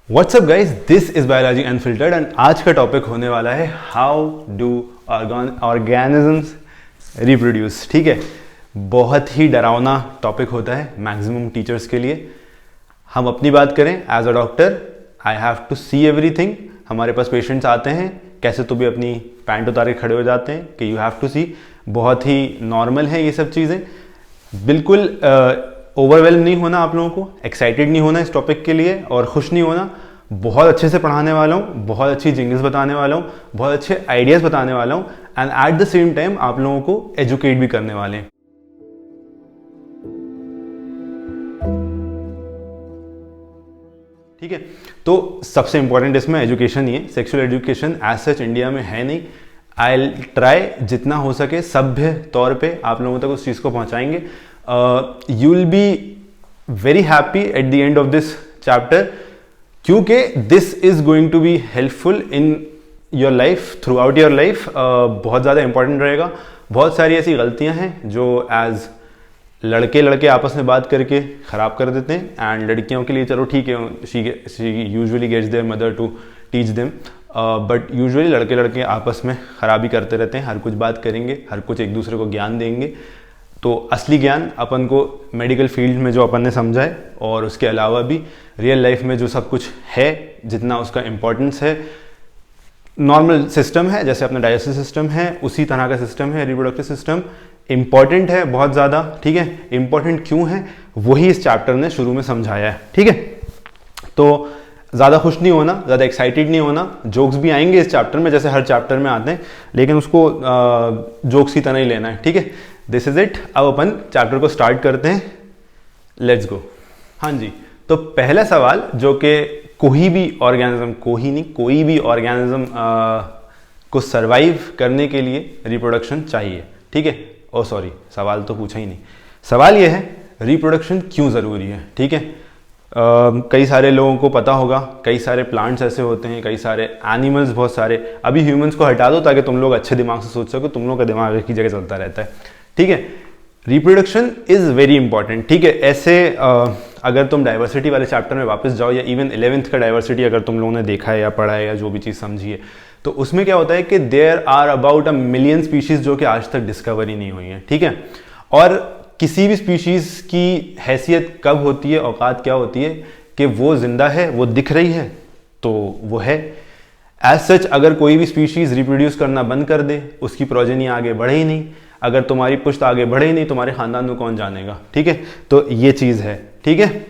What's up guys, this is biology unfiltered and आज का topic होने वाला है हाउ डू ऑर्गेनिजम्स रिप्रोड्यूस। ठीक है, बहुत ही डरावना टॉपिक होता है मैक्सिमम टीचर्स के लिए। हम अपनी बात करें, as a doctor I have to see everything. हमारे पास पेशेंट्स आते हैं, कैसे तो भी अपनी पैंट उतार के खड़े हो जाते हैं कि यू हैव टू सी। बहुत ही नॉर्मल है ये सब चीज़ें। बिल्कुल ओवरवेल्म नहीं होना आप लोगों को, एक्साइटेड नहीं होना इस टॉपिक के लिए और खुश नहीं होना। बहुत अच्छे से पढ़ाने वाला हूँ, बहुत अच्छी जिंगल्स बताने वाला हूँ, बहुत अच्छे आइडियाज़ बताने वाला हूँ and at the same time आप लोगों को एजुकेट भी करने वाले हैं। ठीक है, तो सबसे इंपॉर्टेंट इसमें एजुकेशन ही है। Sexual education as such India में है नहीं। आई ट्राई जितना हो सके सभ्य तौर पे आप लोगों तक उस चीज़ को पहुंचाएंगे। You will be very happy at the end of this chapter, क्योंकि this is going to be helpful in your life, throughout your life. बहुत ज़्यादा इंपॉर्टेंट रहेगा। बहुत सारी ऐसी गलतियां हैं जो एज लड़के आपस में बात करके ख़राब कर देते हैं एंड लड़कियों के लिए चलो ठीक है, she usually gets their mother to teach them, but usually लड़के आपस में खराबी करते रहते हैं। हर कुछ बात करेंगे, हर कुछ एक दूसरे को ज्ञान देंगे। तो असली ज्ञान अपन को मेडिकल फील्ड में जो अपन ने समझा है और उसके अलावा भी रियल लाइफ में जो सब कुछ है, जितना उसका इम्पोर्टेंस है, नॉर्मल सिस्टम है जैसे अपना डाइजेस्टिव सिस्टम है उसी तरह का सिस्टम है रिप्रोडक्टिव सिस्टम। इंपॉर्टेंट है बहुत ज़्यादा। ठीक है, इंपॉर्टेंट क्यों है वही इस चैप्टर ने शुरू में समझाया है। ठीक है, तो ज़्यादा खुश नहीं होना, ज़्यादा एक्साइटेड नहीं होना। जोक्स भी आएंगे इस चैप्टर में जैसे हर चैप्टर में आते हैं, लेकिन उसको जोक्स की तरह ही लेना है। ठीक है, दिस इज इट। अब अपन चैप्टर को स्टार्ट करते हैं, लेट्स गो। हाँ जी, तो पहला सवाल जो कि कोई भी ऑर्गेनिज्म, कोई भी ऑर्गेनिज्म को सरवाइव करने के लिए रिप्रोडक्शन चाहिए। ठीक है, ओ सॉरी, सवाल तो पूछा ही नहीं। सवाल ये है रिप्रोडक्शन क्यों ज़रूरी है। ठीक है, कई सारे लोगों को पता होगा, कई सारे प्लांट्स ऐसे होते हैं, कई सारे एनिमल्स, बहुत सारे। अभी ह्यूमंस को हटा दो ताकि तुम लोग अच्छे दिमाग से सोच सको, तुम लोग का दिमाग एक ही जगह चलता रहता है। ठीक है, रिप्रोडक्शन इज वेरी इंपॉर्टेंट। ठीक है, ऐसे अगर तुम डाइवर्सिटी वाले चैप्टर में वापस जाओ या इवन 11th का डाइवर्सिटी अगर तुम लोगों ने देखा है या पढ़ा है या जो भी चीज़ समझी है, तो उसमें क्या होता है कि there are about 1 million species जो कि आज तक डिस्कवर ही नहीं हुई है। ठीक है, और किसी भी स्पीशीज की हैसियत कब होती है, औकात क्या होती है कि वो जिंदा है, वो दिख रही है तो वो है। एज सच अगर कोई भी स्पीशीज रिप्रोड्यूस करना बंद कर दे, उसकी प्रोजेनी आगे बढ़े ही नहीं, अगर तुम्हारी पुश्त आगे बढ़े ही नहीं, तुम्हारे खानदान में कौन जानेगा। ठीक है, तो ये चीज़ है। ठीक है,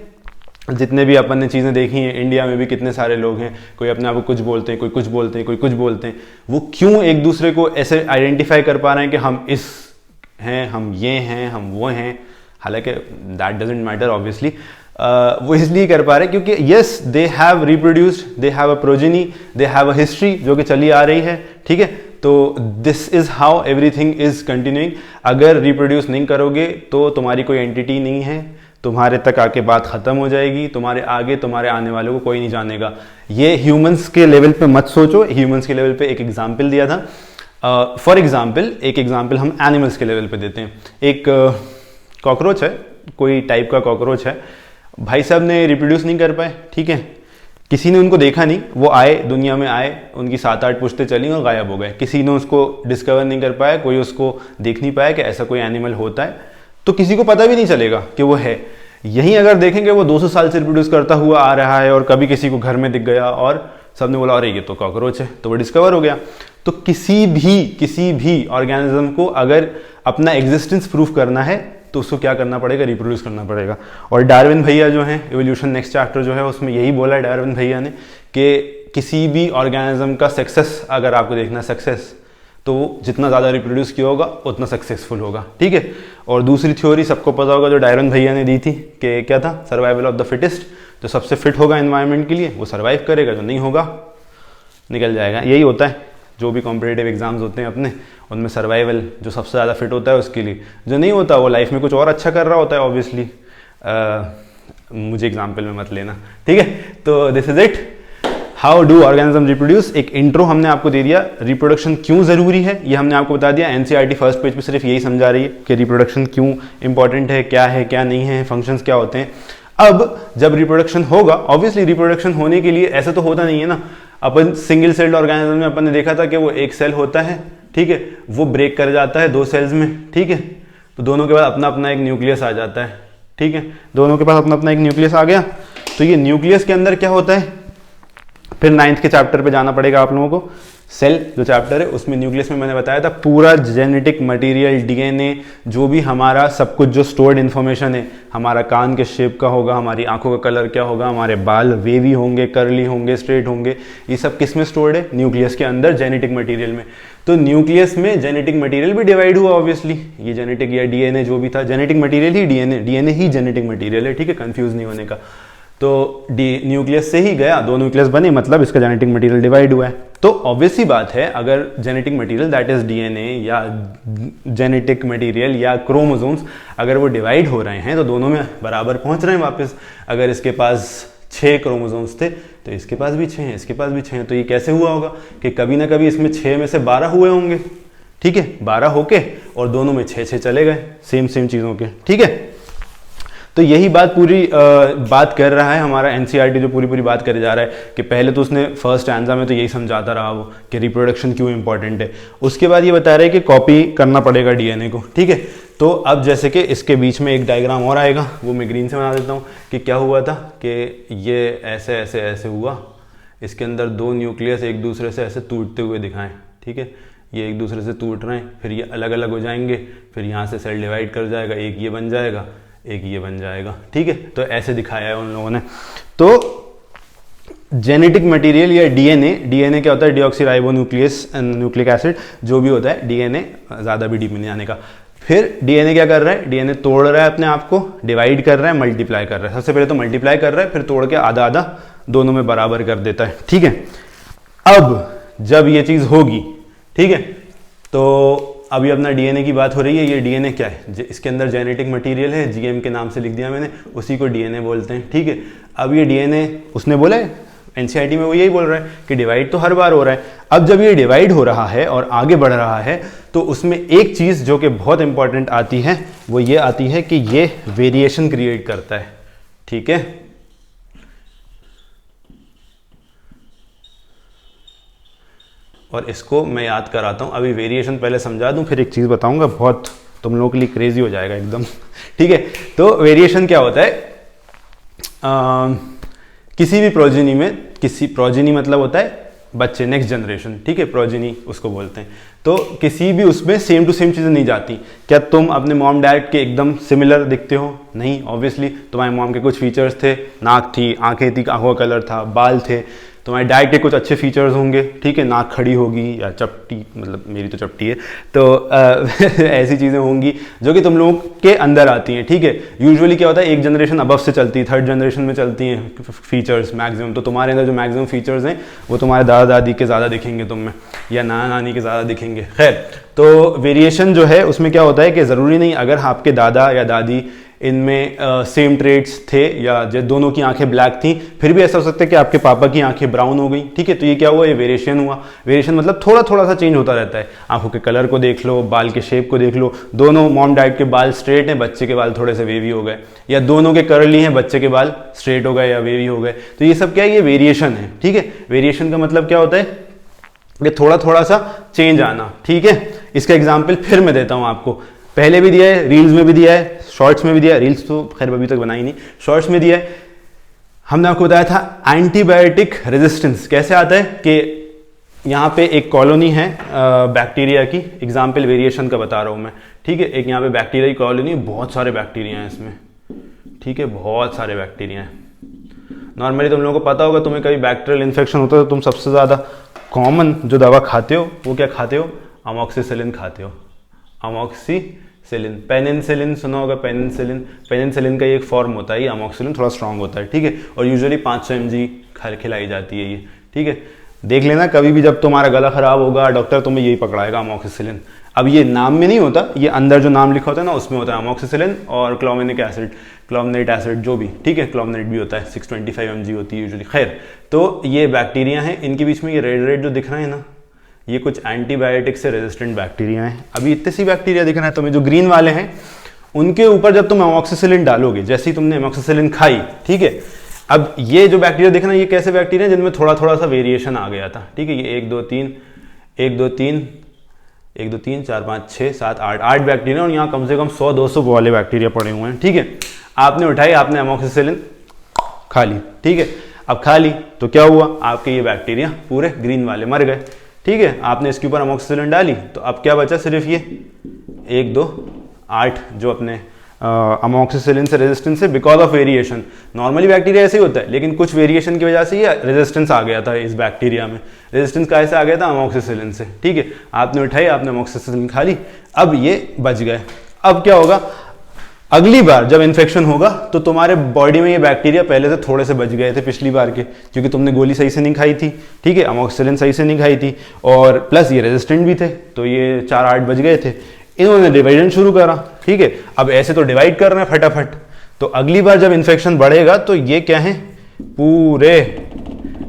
जितने भी अपन ने चीज़ें देखी हैं, इंडिया में भी कितने सारे लोग हैं, कोई अपने आप को कुछ बोलते हैं, कोई कुछ बोलते हैं, कोई कुछ बोलते हैं। वो क्यों एक दूसरे को ऐसे आइडेंटिफाई कर पा रहे हैं कि हम इस हैं, हम ये हैं, हम वो हैं, हालांकि दैट डजेंट मैटर ऑब्वियसली। वो इसलिए कर पा रहे हैं क्योंकि yes they have reproduced, they have a progeny, they have a history जो कि चली आ रही है। ठीक है, तो this is how everything is continuing. अगर रिप्रोड्यूस नहीं करोगे तो तुम्हारी कोई एंटिटी नहीं है, तुम्हारे तक आके बात खत्म हो जाएगी, तुम्हारे आगे तुम्हारे आने वालों को कोई नहीं जानेगा। ये ह्यूमंस के लेवल पे मत सोचो। ह्यूमंस के लेवल पे एक एग्जाम्पल दिया था। फॉर एग्जाम्पल एक एग्जाम्पल हम एनिमल्स के लेवल पे देते हैं। एक कॉकरोच है, कोई टाइप का कॉकरोच है, भाई साहब ने रिप्रोड्यूस नहीं कर पाए। ठीक है, किसी ने उनको देखा नहीं, वो आए, दुनिया में आए, उनकी 7-8 पुश्तें चली और गायब हो गए। किसी ने उसको डिस्कवर नहीं कर पाया, कोई उसको देख नहीं पाया कि ऐसा कोई एनिमल होता है, तो किसी को पता भी नहीं चलेगा कि वो है। यहीं अगर देखेंगे वो 200 साल से रिप्रोड्यूस करता हुआ आ रहा है और कभी किसी को घर में दिख गया और सबने बोला अरे ये तो कॉकरोच है, तो वो डिस्कवर हो गया। तो किसी भी ऑर्गेनिज्म को अगर अपना एग्जिस्टेंस प्रूफ करना है तो उसको क्या करना पड़ेगा, रिप्रोड्यूस करना पड़ेगा। और डार्विन भैया जो हैं, इवोल्यूशन नेक्स्ट चैप्टर जो है उसमें यही बोला है डार्विन भैया ने कि किसी भी ऑर्गेनिज्म का सक्सेस अगर आपको देखना सक्सेस, तो जितना ज़्यादा रिप्रोड्यूस किया होगा उतना सक्सेसफुल होगा। ठीक है, और दूसरी थ्योरी सबको पता होगा जो डार्विन भैया ने दी थी कि क्या था, सर्वाइवल ऑफ द फिटेस्ट। जो सबसे फिट होगा एनवायरनमेंट के लिए वो सर्वाइव करेगा, जो नहीं होगा निकल जाएगा। यही होता है जो भी कॉम्पिटिटिव एग्जाम्स होते हैं अपने, उनमें सर्वाइवल जो सबसे ज़्यादा फिट होता है उसके लिए, जो नहीं होता वो लाइफ में कुछ और अच्छा कर रहा होता है ऑब्वियसली। मुझे एग्जाम्पल में मत लेना। ठीक है, तो this is it, how do organism reproduce. एक इंट्रो हमने आपको दे दिया, रिप्रोडक्शन क्यों ज़रूरी है ये हमने आपको बता दिया। एनसीईआरटी फर्स्ट पेज पे सिर्फ यही समझा रही है कि रिप्रोडक्शन क्यों इंपॉर्टेंट है क्या नहीं है, फंक्शंस क्या होते हैं। अब जब रिप्रोडक्शन होगा, ऑब्वियसली रिप्रोडक्शन होने के लिए ऐसा तो होता नहीं है ना, अपन सिंगल सेल्ड ऑर्गेनिज्म में अपन ने देखा था कि वो एक सेल होता है, ठीक है, वो ब्रेक कर जाता है 2 सेल्स में, ठीक है, तो दोनों के पास अपना अपना एक न्यूक्लियस आ जाता है, ठीक है, दोनों के पास अपना अपना एक न्यूक्लियस आ गया। तो ये न्यूक्लियस के अंदर क्या होता है, फिर 9th के चैप्टर पे जाना पड़ेगा आप लोगों को, सेल जो चैप्टर है उसमें न्यूक्लियस में मैंने बताया था पूरा जेनेटिक मटेरियल, डीएनए, जो भी हमारा सब कुछ जो स्टोर्ड इन्फॉर्मेशन है, हमारा कान के शेप का होगा, हमारी आंखों का कलर क्या होगा, हमारे बाल वेवी होंगे, कर्ली होंगे, स्ट्रेट होंगे, ये सब किस में स्टोर्ड है, न्यूक्लियस के अंदर, जेनेटिक मटेरियल में। तो न्यूक्लियस में जेनेटिक मटेरियल भी डिवाइड हुआ ऑब्वियसली, ये जेनेटिक या डीएनए जो भी था, जेनेटिक मटेरियल ही डीएनए, डीएनए ही जेनेटिक मटेरियल है, ठीक है, कंफ्यूज नहीं होने का। तो न्यूक्लियस से ही गया, 2 न्यूक्लियस बने, मतलब इसका जेनेटिक मटेरियल डिवाइड हुआ है। तो ऑब्वियस सी बात है, अगर genetic material that is DNA या जेनेटिक मटेरियल या क्रोमोसोम्स अगर वो डिवाइड हो रहे हैं तो दोनों में बराबर पहुंच रहे हैं वापस। अगर इसके पास 6 क्रोमोसोम्स थे तो इसके पास भी 6 हैं, इसके पास भी 6 हैं, तो ये कैसे हुआ होगा कि कभी ना कभी इसमें 6 में से 12 हुए होंगे, ठीक है, 12 होके और दोनों में 6 चले गए सेम चीज़ों के, ठीक है। तो यही बात पूरी बात कर रहा है हमारा एनसीईआरटी, जो पूरी बात करे जा रहा है कि पहले तो उसने फर्स्ट आंसर में तो यही समझाता रहा वो कि रिप्रोडक्शन क्यों इंपॉर्टेंट है, उसके बाद ये बता रहा है कि कॉपी करना पड़ेगा डीएनए को, ठीक है। तो अब जैसे कि इसके बीच में एक डायग्राम और आएगा, वो मैं ग्रीन से बना देता हूँ कि क्या हुआ था कि ये ऐसे ऐसे ऐसे हुआ, इसके अंदर 2 न्यूक्लियस एक दूसरे से ऐसे टूटते हुए दिखाएं, ठीक है, ये एक दूसरे से टूट रहे हैं, फिर ये अलग अलग हो जाएंगे, फिर यहाँ से सेल डिवाइड कर जाएगा, एक ये बन जाएगा, एक ये बन जाएगा, ठीक है। तो ऐसे दिखाया है उन लोगों ने। तो जेनेटिक मटेरियल या डीएनए क्या होता है, डीऑक्सीराइबो न्यूक्लिक एसिड, जो भी होता है डीएनए, ज़्यादा भी डीप में नहीं आने का। फिर डीएनए क्या कर रहा है, डीएनए तोड़ रहा है अपने आप को, डिवाइड कर रहा है, मल्टीप्लाई कर रहा है। सबसे पहले तो मल्टीप्लाई कर रहा है, फिर तोड़ के आधा आधा दोनों में बराबर कर देता है, ठीक है। अब जब ये चीज़ होगी, ठीक है, तो अभी अपना डीएनए की बात हो रही है, ये डीएनए क्या है, इसके अंदर जेनेटिक मटेरियल है, जीएम के नाम से लिख दिया मैंने, उसी को डीएनए बोलते हैं, ठीक है। अब ये डीएनए उसने बोला है एनसीईआरटी में, वो यही बोल रहा है कि डिवाइड तो हर बार हो रहा है। अब जब ये डिवाइड हो रहा है और आगे बढ़ रहा है तो उसमें एक चीज़ जो कि बहुत इंपॉर्टेंट आती है, वो ये आती है कि ये वेरिएशन क्रिएट करता है, ठीक है। और इसको मैं याद कराता हूँ, अभी वेरिएशन पहले समझा दूँ, फिर एक चीज़ बताऊँगा, बहुत तुम लोगों के लिए क्रेजी हो जाएगा एकदम, ठीक है। तो वेरिएशन क्या होता है, किसी भी प्रोजेनी में, किसी प्रोजेनी मतलब होता है बच्चे, नेक्स्ट जनरेशन, ठीक है, प्रोजेनी उसको बोलते हैं। तो किसी भी उसमें सेम टू सेम चीज़ें नहीं जाती। क्या तुम अपने मॉम डैड के एकदम सिमिलर दिखते हो? नहीं, ऑब्वियसली तुम्हारे मॉम के कुछ फीचर्स थे, नाक थी, आंखें थी, आंखों का कलर था, बाल थे। तुम्हारे डैड के कुछ अच्छे फीचर्स होंगे, ठीक है, नाक खड़ी होगी या चपटी, मतलब मेरी तो चपटी है, तो ऐसी चीज़ें होंगी जो कि तुम लोगों के अंदर आती हैं, ठीक है। यूजुअली क्या होता है, एक जनरेशन अबव से चलती है, 3rd जनरेशन में चलती हैं फीचर्स मैक्सिमम। तो तुम्हारे अंदर जो मैक्सिमम फीचर्स हैं वो तुम्हारे दादा दादी के ज़्यादा दिखेंगे तुम में, या नाना नानी के ज़्यादा दिखेंगे। खैर, तो वेरिएशन जो है उसमें क्या होता है कि ज़रूरी नहीं अगर आपके दादा या दादी इनमें सेम ट्रेड्स थे या जो दोनों की आंखें ब्लैक थी, फिर भी ऐसा हो सकता है कि आपके पापा की आंखें ब्राउन हो गई, ठीक है। तो ये क्या हुआ, ये वेरिएशन हुआ। वेरिएशन मतलब थोड़ा थोड़ा सा चेंज होता रहता है। आंखों के कलर को देख लो, बाल के शेप को देख लो, दोनों मॉम डैड के बाल स्ट्रेट हैं, बच्चे के बाल थोड़े से वेवी हो गए, या दोनों के कर्ली हैं, बच्चे के बाल स्ट्रेट हो गए या वेवी हो गए। तो ये सब क्या है, ये वेरिएशन है, ठीक है। वेरिएशन का मतलब क्या होता है, ये थोड़ा थोड़ा सा चेंज आना, ठीक है। इसका एग्जाम्पल फिर मैं देता हूँ आपको, पहले भी दिया है, रील्स में भी दिया है, शॉर्ट्स में भी दिया है। रील्स तो खैर अभी तक बनाई नहीं, शॉर्ट्स में दिया है। हमने आपको बताया था एंटीबायोटिक रेजिस्टेंस कैसे आता है कि यहाँ पे एक कॉलोनी है बैक्टीरिया की, एग्जाम्पल वेरिएशन का बता रहा हूँ मैं, ठीक है। एक यहाँ पे बैक्टीरिया की कॉलोनी, बहुत सारे बैक्टीरिया हैं इसमें, ठीक है, बहुत सारे बैक्टीरिया हैं। नॉर्मली तुम लोगों को पता होगा, तुम्हें कभी बैक्टीरियल इन्फेक्शन होता है तो तुम सबसे ज़्यादा कॉमन जो दवा खाते हो वो क्या खाते हो, अमॉक्सिसिलिन खाते हो, अमॉक्सिसिलिन। पेनिसिलिन सुना होगा, पेनिसिलिन, पेनिसिलिन का ये एक फॉर्म होता है, ये अमॉक्सिसिलिन थोड़ा स्ट्रांग होता है, ठीक है। और यूजुअली 500 mg खिलाई जाती है ये, ठीक है। देख लेना कभी भी जब तुम्हारा गला खराब होगा, डॉक्टर तुम्हें यही पकड़ाएगा, अमॉक्सिसिलिन। अब ये नाम में नहीं होता, ये अंदर जो नाम लिखा होता है ना उसमें होता है अमॉक्सिसिलिन और क्लोमिनिक एसिड, क्लोमिनेट एसिड जो भी, ठीक है, क्लोमिनेट भी होता है, 625 mg होती है यूजुअली। खैर, तो ये बैक्टीरिया हैं, इनके बीच में ये रेड रेड जो दिख रहे हैं ना, ये कुछ एंटीबायोटिक से रेजिस्टेंट बैक्टीरिया हैं। अभी इतने सी बैक्टीरिया दिख रहे हैं तुम्हें, जो ग्रीन वाले हैं उनके ऊपर जब तुम एमोक्सिसिलिन डालोगे, जैसे ही तुमने एमोक्सिसिलिन खाई, ठीक है, अब ये जो बैक्टीरिया देखना, ये कैसे बैक्टीरिया जिनमें थोड़ा थोड़ा सा वेरिएशन आ गया था, ठीक है, ये 1 2 3 1 2 3 1 2 3 4 5 6 7 8 बैक्टीरिया, और यहाँ कम से कम 100-200 वाले बैक्टीरिया पड़े हुए हैं, ठीक है। आपने उठाई, आपने एमोक्सिसिलिन खा ली, ठीक है। अब खा ली तो क्या हुआ, आपके ये बैक्टीरिया पूरे ग्रीन वाले मर गए, ठीक है। आपने इसके ऊपर एमोक्सिसिलिन डाली तो अब क्या बचा, सिर्फ ये 1 2 8 जो अपने अमोक्सिसिलिन से रेजिस्टेंस है because of variation. Normally bacteria ऐसे ही होता है, लेकिन कुछ वेरिएशन की वजह से ये रेजिस्टेंस आ गया था इस बैक्टीरिया में। रेजिस्टेंस कैसे आ गया था, अमोक्सिसिलिन से, ठीक है। आपने उठाई, आपने अमोक्सिसिलिन खा ली, अब ये बच गए। अब क्या होगा, अगली बार जब इन्फेक्शन होगा तो तुम्हारे बॉडी में ये बैक्टीरिया पहले से थोड़े से बच गए थे पिछली बार के, क्योंकि तुमने गोली सही से नहीं खाई थी, ठीक है, अमोक्सिसिलिन सही से नहीं खाई थी, और प्लस ये रेजिस्टेंट भी थे, तो ये 4-8 बच गए थे। इन्होंने डिवाइजन शुरू करा, ठीक है। अब ऐसे तो डिवाइड कर रहे हैं फटाफट, तो अगली बार जब इन्फेक्शन बढ़ेगा तो ये क्या है, पूरे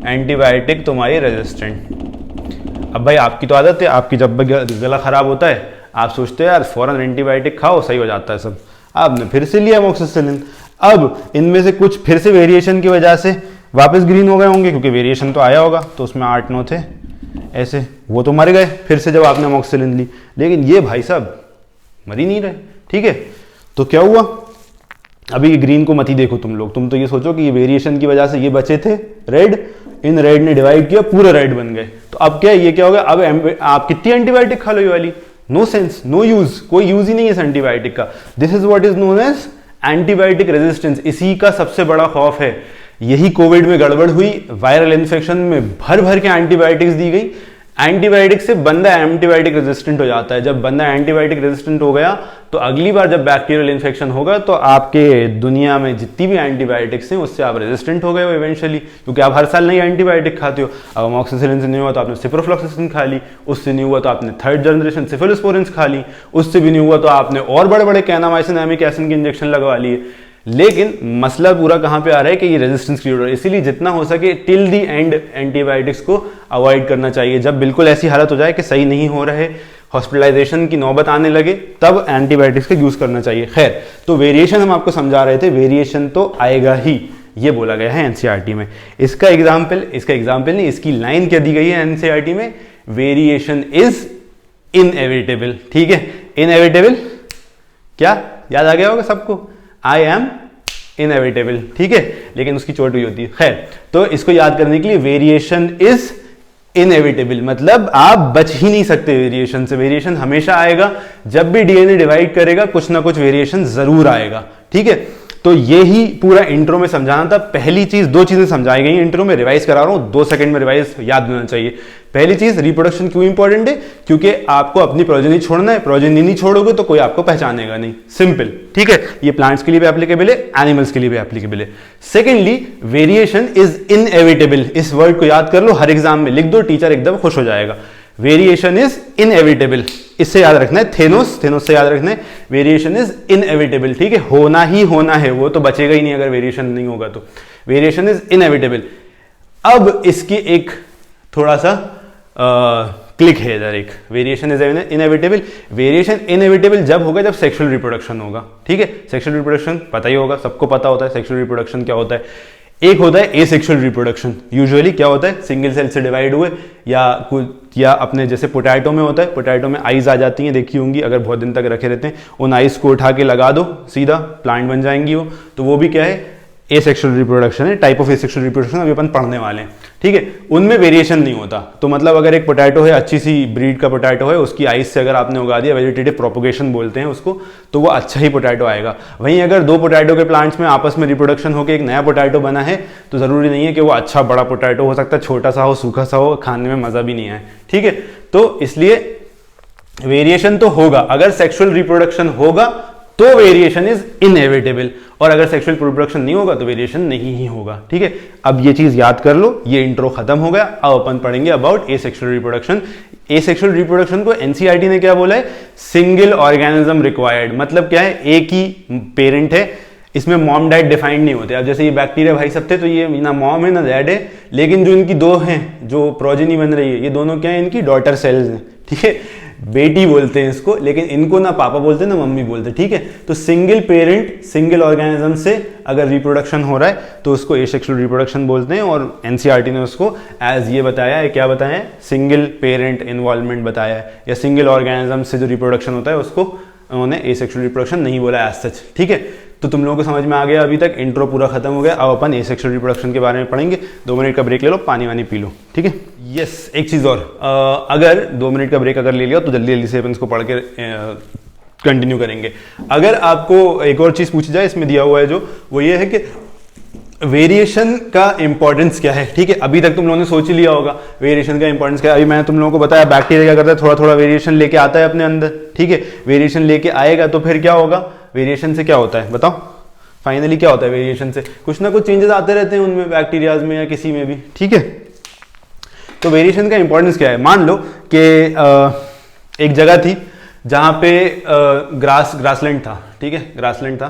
एंटीबायोटिक तुम्हारी रेजिस्टेंट। अब भाई आपकी तो आदत है, आपकी जब गला खराब होता है आप सोचते हो यार फौरन एंटीबायोटिक खाओ, सही हो जाता है सब। आपने फिर से लिया एमोक्सिसिलिन, अब इनमें से कुछ फिर से वेरिएशन की वजह से वापस ग्रीन हो गए होंगे, क्योंकि वेरिएशन तो आया होगा, तो उसमें 8-9 थे ऐसे, वो तो मर गए फिर से जब आपने एमोक्सिसिलिन ली। लेकिन ये भाई साहब मर ही नहीं रहे, ठीक है। तो क्या हुआ, अभी ये ग्रीन को मत ही देखो तुम लोग, तुम तो ये सोचो कि ये वेरिएशन की वजह से ये बचे थे रेड, इन रेड ने डिवाइड किया, पूरे रेड बन गए। तो अब क्या है, ये क्या होगा, अब आप कितनी एंटीबायोटिक खा लो ये वाली, नो सेंस, नो यूज, कोई यूज ही नहीं है इस एंटीबायोटिक का। This is what is known as antibiotic resistance. इसी का सबसे बड़ा खौफ है, यही कोविड में गड़बड़ हुई, वायरल इन्फेक्शन में भर भर के एंटीबायोटिक्स दी गई, एंटीबायोटिक से बंदा एंटीबायोटिक रेजिस्टेंट हो जाता है। जब बंदा एंटीबायोटिक रेजिस्टेंट हो गया तो अगली बार जब बैक्टीरियल इन्फेक्शन होगा तो आपके दुनिया में जितनी भी एंटीबायोटिक्स हैं उससे आप रेजिस्टेंट हो गए हो इवेंचुअली, क्योंकि आप हर साल नई एंटीबायोटिक खाते हो। अब अमोक्सिसिलिन से नहीं हुआ तो आपने सिप्रोफ्लॉक्सासिन खा ली, उससे नहीं हुआ तो आपने 3rd जनरेशन सिफिलोस्पोरिन्स खा ली, उससे भी नहीं हुआ तो आपने और बड़े बड़े कैनामाइसिन एमिक एसिड के इंजेक्शन लगवा लिए। लेकिन मसला पूरा कहां पे आ रहा है कि ये रेजिस्टेंस क्रिएट हो रहा है। इसीलिए जितना हो सके टिल दी एंड एंटीबायोटिक्स को अवॉइड करना चाहिए। जब बिल्कुल ऐसी हालत हो जाए कि सही नहीं हो रहे, हॉस्पिटलाइजेशन की नौबत आने लगे, तब एंटीबायोटिक्स का यूज करना चाहिए। खैर, तो वेरिएशन हम आपको समझा रहे थे, वेरिएशन तो आएगा ही, ये बोला गया है एनसीईआरटी में। इसका एग्जाम्पल नहीं, इसकी लाइन क्या दी गई है एनसीईआरटी में, वेरिएशन इज इनएविटेबल, ठीक है। इनएविटेबल क्या याद आ गया होगा सबको, आई एम इनएविटेबल, ठीक है, लेकिन उसकी चोट हुई होती है। खैर, तो इसको याद करने के लिए वेरिएशन इज इनएविटेबल मतलब आप बच ही नहीं सकते वेरिएशन से। वेरिएशन हमेशा आएगा, जब भी डीएनए डिवाइड करेगा कुछ ना कुछ वेरिएशन जरूर आएगा, ठीक है। तो ये ही पूरा इंट्रो में समझाना था। पहली चीज, 2 चीजें समझाई गई इंट्रो में, रिवाइज करा रहा हूं, 2 सेकंड में रिवाइज याद होना चाहिए। पहली चीज, रिप्रोडक्शन क्यों इंपॉर्टेंट है, क्योंकि आपको अपनी प्रोजेनी छोड़ना है, प्रोजेनी नहीं छोड़ोगे तो कोई आपको पहचानेगा नहीं, सिंपल, ठीक है। ये प्लांट्स के लिए भी एप्लीकेबल है, एनिमल्स के लिए भी एप्लीकेबल है। सेकेंडली, वेरिएशन इज इनएविटेबल, इस वर्ड को याद कर लो, हर एग्जाम में लिख दो, टीचर एकदम खुश हो जाएगा। वेरिएशन इज इनएविटेबल, इससे याद रखना है, थेनोस से याद रखना है, वेरिएशन इज इनएविटेबल, ठीक है, होना ही होना है, वो तो बचेगा ही नहीं अगर वेरिएशन नहीं होगा तो। Variation is inevitable. अब इसकी एक थोड़ा सा क्लिक है इधर, एक variation is inevitable. Variation inevitable जब होगा जब सेक्सुअल रिप्रोडक्शन होगा, ठीक है। सेक्सुअल रिप्रोडक्शन पता ही होगा, सबको पता होता है सेक्सुअल रिप्रोडक्शन क्या होता है। एक होता है एसेक्सुअल रिप्रोडक्शन, यूजुअली क्या होता है, सिंगल सेल से डिवाइड हुए, या अपने जैसे पोटैटो में होता है, पोटैटो में आइज आ जाती हैं, देखी होंगी अगर बहुत दिन तक रखे रहते हैं, उन आइज को उठा के लगा दो, सीधा प्लांट बन जाएंगी वो। तो वो भी क्या है, एसेक्सुअल रिप्रोडक्शन है, टाइप ऑफ एसेक्सुअल रिप्रोडक्शन अभी अपन पढ़ने वाले हैं, ठीक है। उनमें वेरिएशन नहीं होता। तो मतलब अगर एक पोटैटो है, अच्छी सी ब्रीड का पोटैटो है, उसकी आइज से अगर आपने उगा दिया, वेजिटेटिव प्रोपोगेशन बोलते हैं उसको, तो वो अच्छा ही पोटैटो आएगा। वहीं अगर 2 पोटैटो के प्लांट्स में आपस में रिप्रोडक्शन होकर एक नया पोटैटो बना है, तो जरूरी नहीं है कि वो अच्छा बड़ा पोटैटो हो सकता है, छोटा सा हो, सूखा सा हो, खाने में मजा भी नहीं आए, ठीक है। तो इसलिए वेरिएशन तो होगा, अगर सेक्सुअल रिप्रोडक्शन होगा तो वेरिएशन इज इनएविटेबल, और अगर सेक्सुअल रिप्रोडक्शन नहीं होगा तो वेरिएशन नहीं ही होगा, ठीक है। अब ये चीज याद कर लो, ये इंट्रो खत्म हो गया। अब अपन पढ़ेंगे about asexual reproduction. Asexual reproduction को एनसीईआरटी ने क्या बोला है, सिंगल ऑर्गेनिज्म रिक्वायर्ड, मतलब क्या है, एक ही पेरेंट है, इसमें मॉम डैड डिफाइंड नहीं होते। अब जैसे ये बैक्टीरिया भाई सब थे, तो ये ना मॉम है ना डैड है, लेकिन जो इनकी दो हैं जो प्रोजेनी बन रही है, ये दोनों क्या है, इनकी डॉटर सेल्स हैं, ठीक है, बेटी बोलते हैं इसको, लेकिन इनको ना पापा बोलते हैं ना मम्मी बोलते हैं, ठीक है। तो सिंगल पेरेंट सिंगल ऑर्गेनिज्म से अगर रिप्रोडक्शन हो रहा है तो उसको एसेक्सुअल रिप्रोडक्शन बोलते हैं, और एनसीईआरटी ने उसको एज ये बताया है, क्या बताया है, सिंगल पेरेंट इन्वॉल्वमेंट बताया है, या सिंगल ऑर्गेनिज्म से जो रिप्रोडक्शन होता है उसको उन्होंने एसेक्सुअल रिप्रोडक्शन नहीं बोला एज सच, ठीक है। तो तुम लोगों को समझ में आ गया, अभी तक इंट्रो पूरा खत्म हो गया। अब अपन एसेक्सुअल रिप्रोडक्शन के बारे में पढ़ेंगे। 2 मिनट का ब्रेक ले लो, पानी वानी पी लो, ठीक है। यस, एक चीज और, अगर 2 मिनट का ब्रेक अगर ले लिया तो जल्दी जल्दी से अपन इसको पढ़ के कंटिन्यू करेंगे। अगर आपको एक और चीज पूछी जाए, इसमें दिया हुआ है जो, वो ये है कि वेरिएशन का इंपॉर्टेंस क्या है, ठीक है। अभी तक तुम लोगों ने सोच ही लिया होगा वेरिएशन का इंपॉर्टेंस क्या है। अभी मैंने तुम लोगों को बताया बैक्टीरिया क्या करता है, थोड़ा थोड़ा वेरिएशन लेके आता है अपने अंदर, ठीक है। वेरिएशन लेके आएगा तो फिर क्या होगा, वेरिएशन से क्या होता है बताओ, फाइनली क्या होता है वेरिएशन से, कुछ ना कुछ चेंजेस आते रहते हैं उनमें, बैक्टीरियाज में या किसी में भी, ठीक है। तो वेरिएशन का इंपॉर्टेंस क्या है, मान लो कि एक जगह थी जहां पे ग्रासलैंड था, ठीक है, ग्रासलैंड था,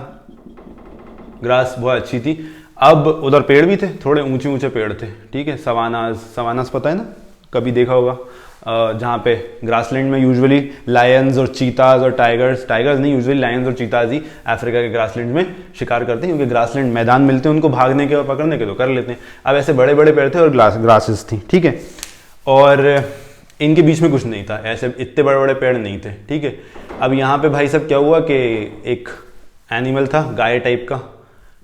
ग्रास बहुत अच्छी थी। अब उधर पेड़ भी थे, थोड़े ऊंचे ऊंचे पेड़ थे, ठीक है, सवानास पता है ना, कभी देखा होगा, जहाँ पे ग्रासलैंड में यूजुअली लायंस और चीताज और टाइगर्स नहीं, यूजुअली लायंस और चीताज ही अफ्रीका के ग्रासलैंड में शिकार करते हैं, क्योंकि ग्रासलैंड मैदान मिलते हैं उनको भागने के और पकड़ने के, तो कर लेते हैं। अब ऐसे बड़े बड़े पेड़ थे और ग्रासेस थी, ठीक है, और इनके बीच में कुछ नहीं था, ऐसे इतने बड़े बड़े पेड़ नहीं थे, ठीक है। अब यहाँ पे भाई साहब क्या हुआ कि एक एनिमल था, गाय टाइप का,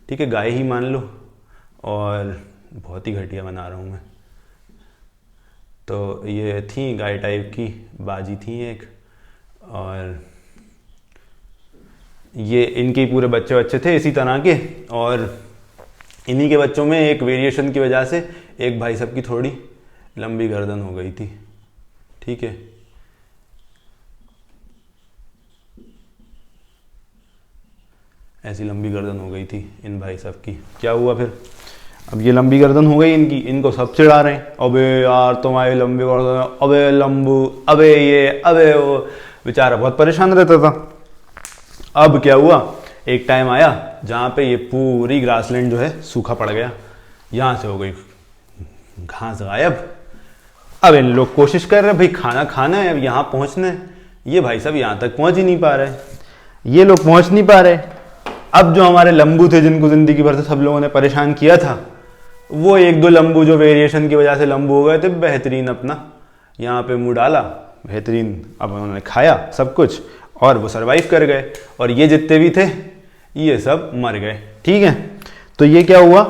ठीक है, गाय ही मान लो, और बहुत ही घटिया बना रहा हूँ मैं, तो ये थी गाय टाइप की, बाजी थी एक, और ये इनके पूरे बच्चे थे इसी तरह के, और इन्हीं के बच्चों में एक वेरिएशन की वजह से एक भाई साहब की थोड़ी लंबी गर्दन हो गई थी, ठीक है। ऐसी लंबी गर्दन हो गई थी इन भाई साहब की। क्या हुआ फिर, अब ये लंबी गर्दन हो गई इनकी, इनको सब चिढ़ा रहे हैं, अबे यार तुम्हारी लंबी गर्दन, अबे लंबू, अबे ये, अबे वो, बेचारा बहुत परेशान रहता था। अब क्या हुआ, एक टाइम आया जहाँ पे ये पूरी ग्रासलैंड जो है सूखा पड़ गया, यहाँ से हो गई घास गायब। अब इन लोग कोशिश कर रहे भाई खाना खाना है, अब यहाँ पहुँचना है, ये भाई साहब यहाँ तक पहुँच ही नहीं पा रहे, ये लोग पहुँच नहीं पा रहे। अब जो हमारे लंबू थे जिनको जिंदगी भर से सब लोगों ने परेशान किया था, वो 1-2 लंबू जो वेरिएशन की वजह से लंबू हो गए थे, बेहतरीन अपना यहाँ पे मुंह डाला, बेहतरीन, अब उन्होंने खाया सब कुछ और वो सरवाइव कर गए, और ये जितने भी थे ये सब मर गए, ठीक है। तो ये क्या हुआ,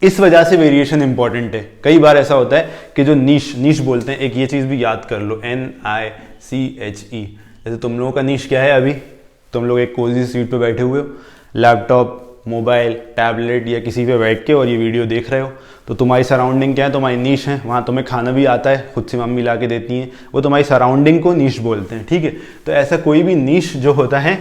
इस वजह से वेरिएशन इंपॉर्टेंट है। कई बार ऐसा होता है कि जो नीश बोलते हैं, एक ये चीज भी याद कर लो, NICHE। जैसे तुम लोगों का नीश क्या है, अभी तुम लोग एक कोजी सीट पे बैठे हुए हो, लैपटॉप, मोबाइल, टैबलेट या किसी पे बैठ के और ये वीडियो देख रहे हो, तो तुम्हारी सराउंडिंग क्या है, तुम्हारी नीश है, वहाँ तुम्हें खाना भी आता है, खुद से मम्मी ला के देती हैं, वो तुम्हारी सराउंडिंग को नीश बोलते हैं, ठीक है। तो ऐसा कोई भी नीश जो होता है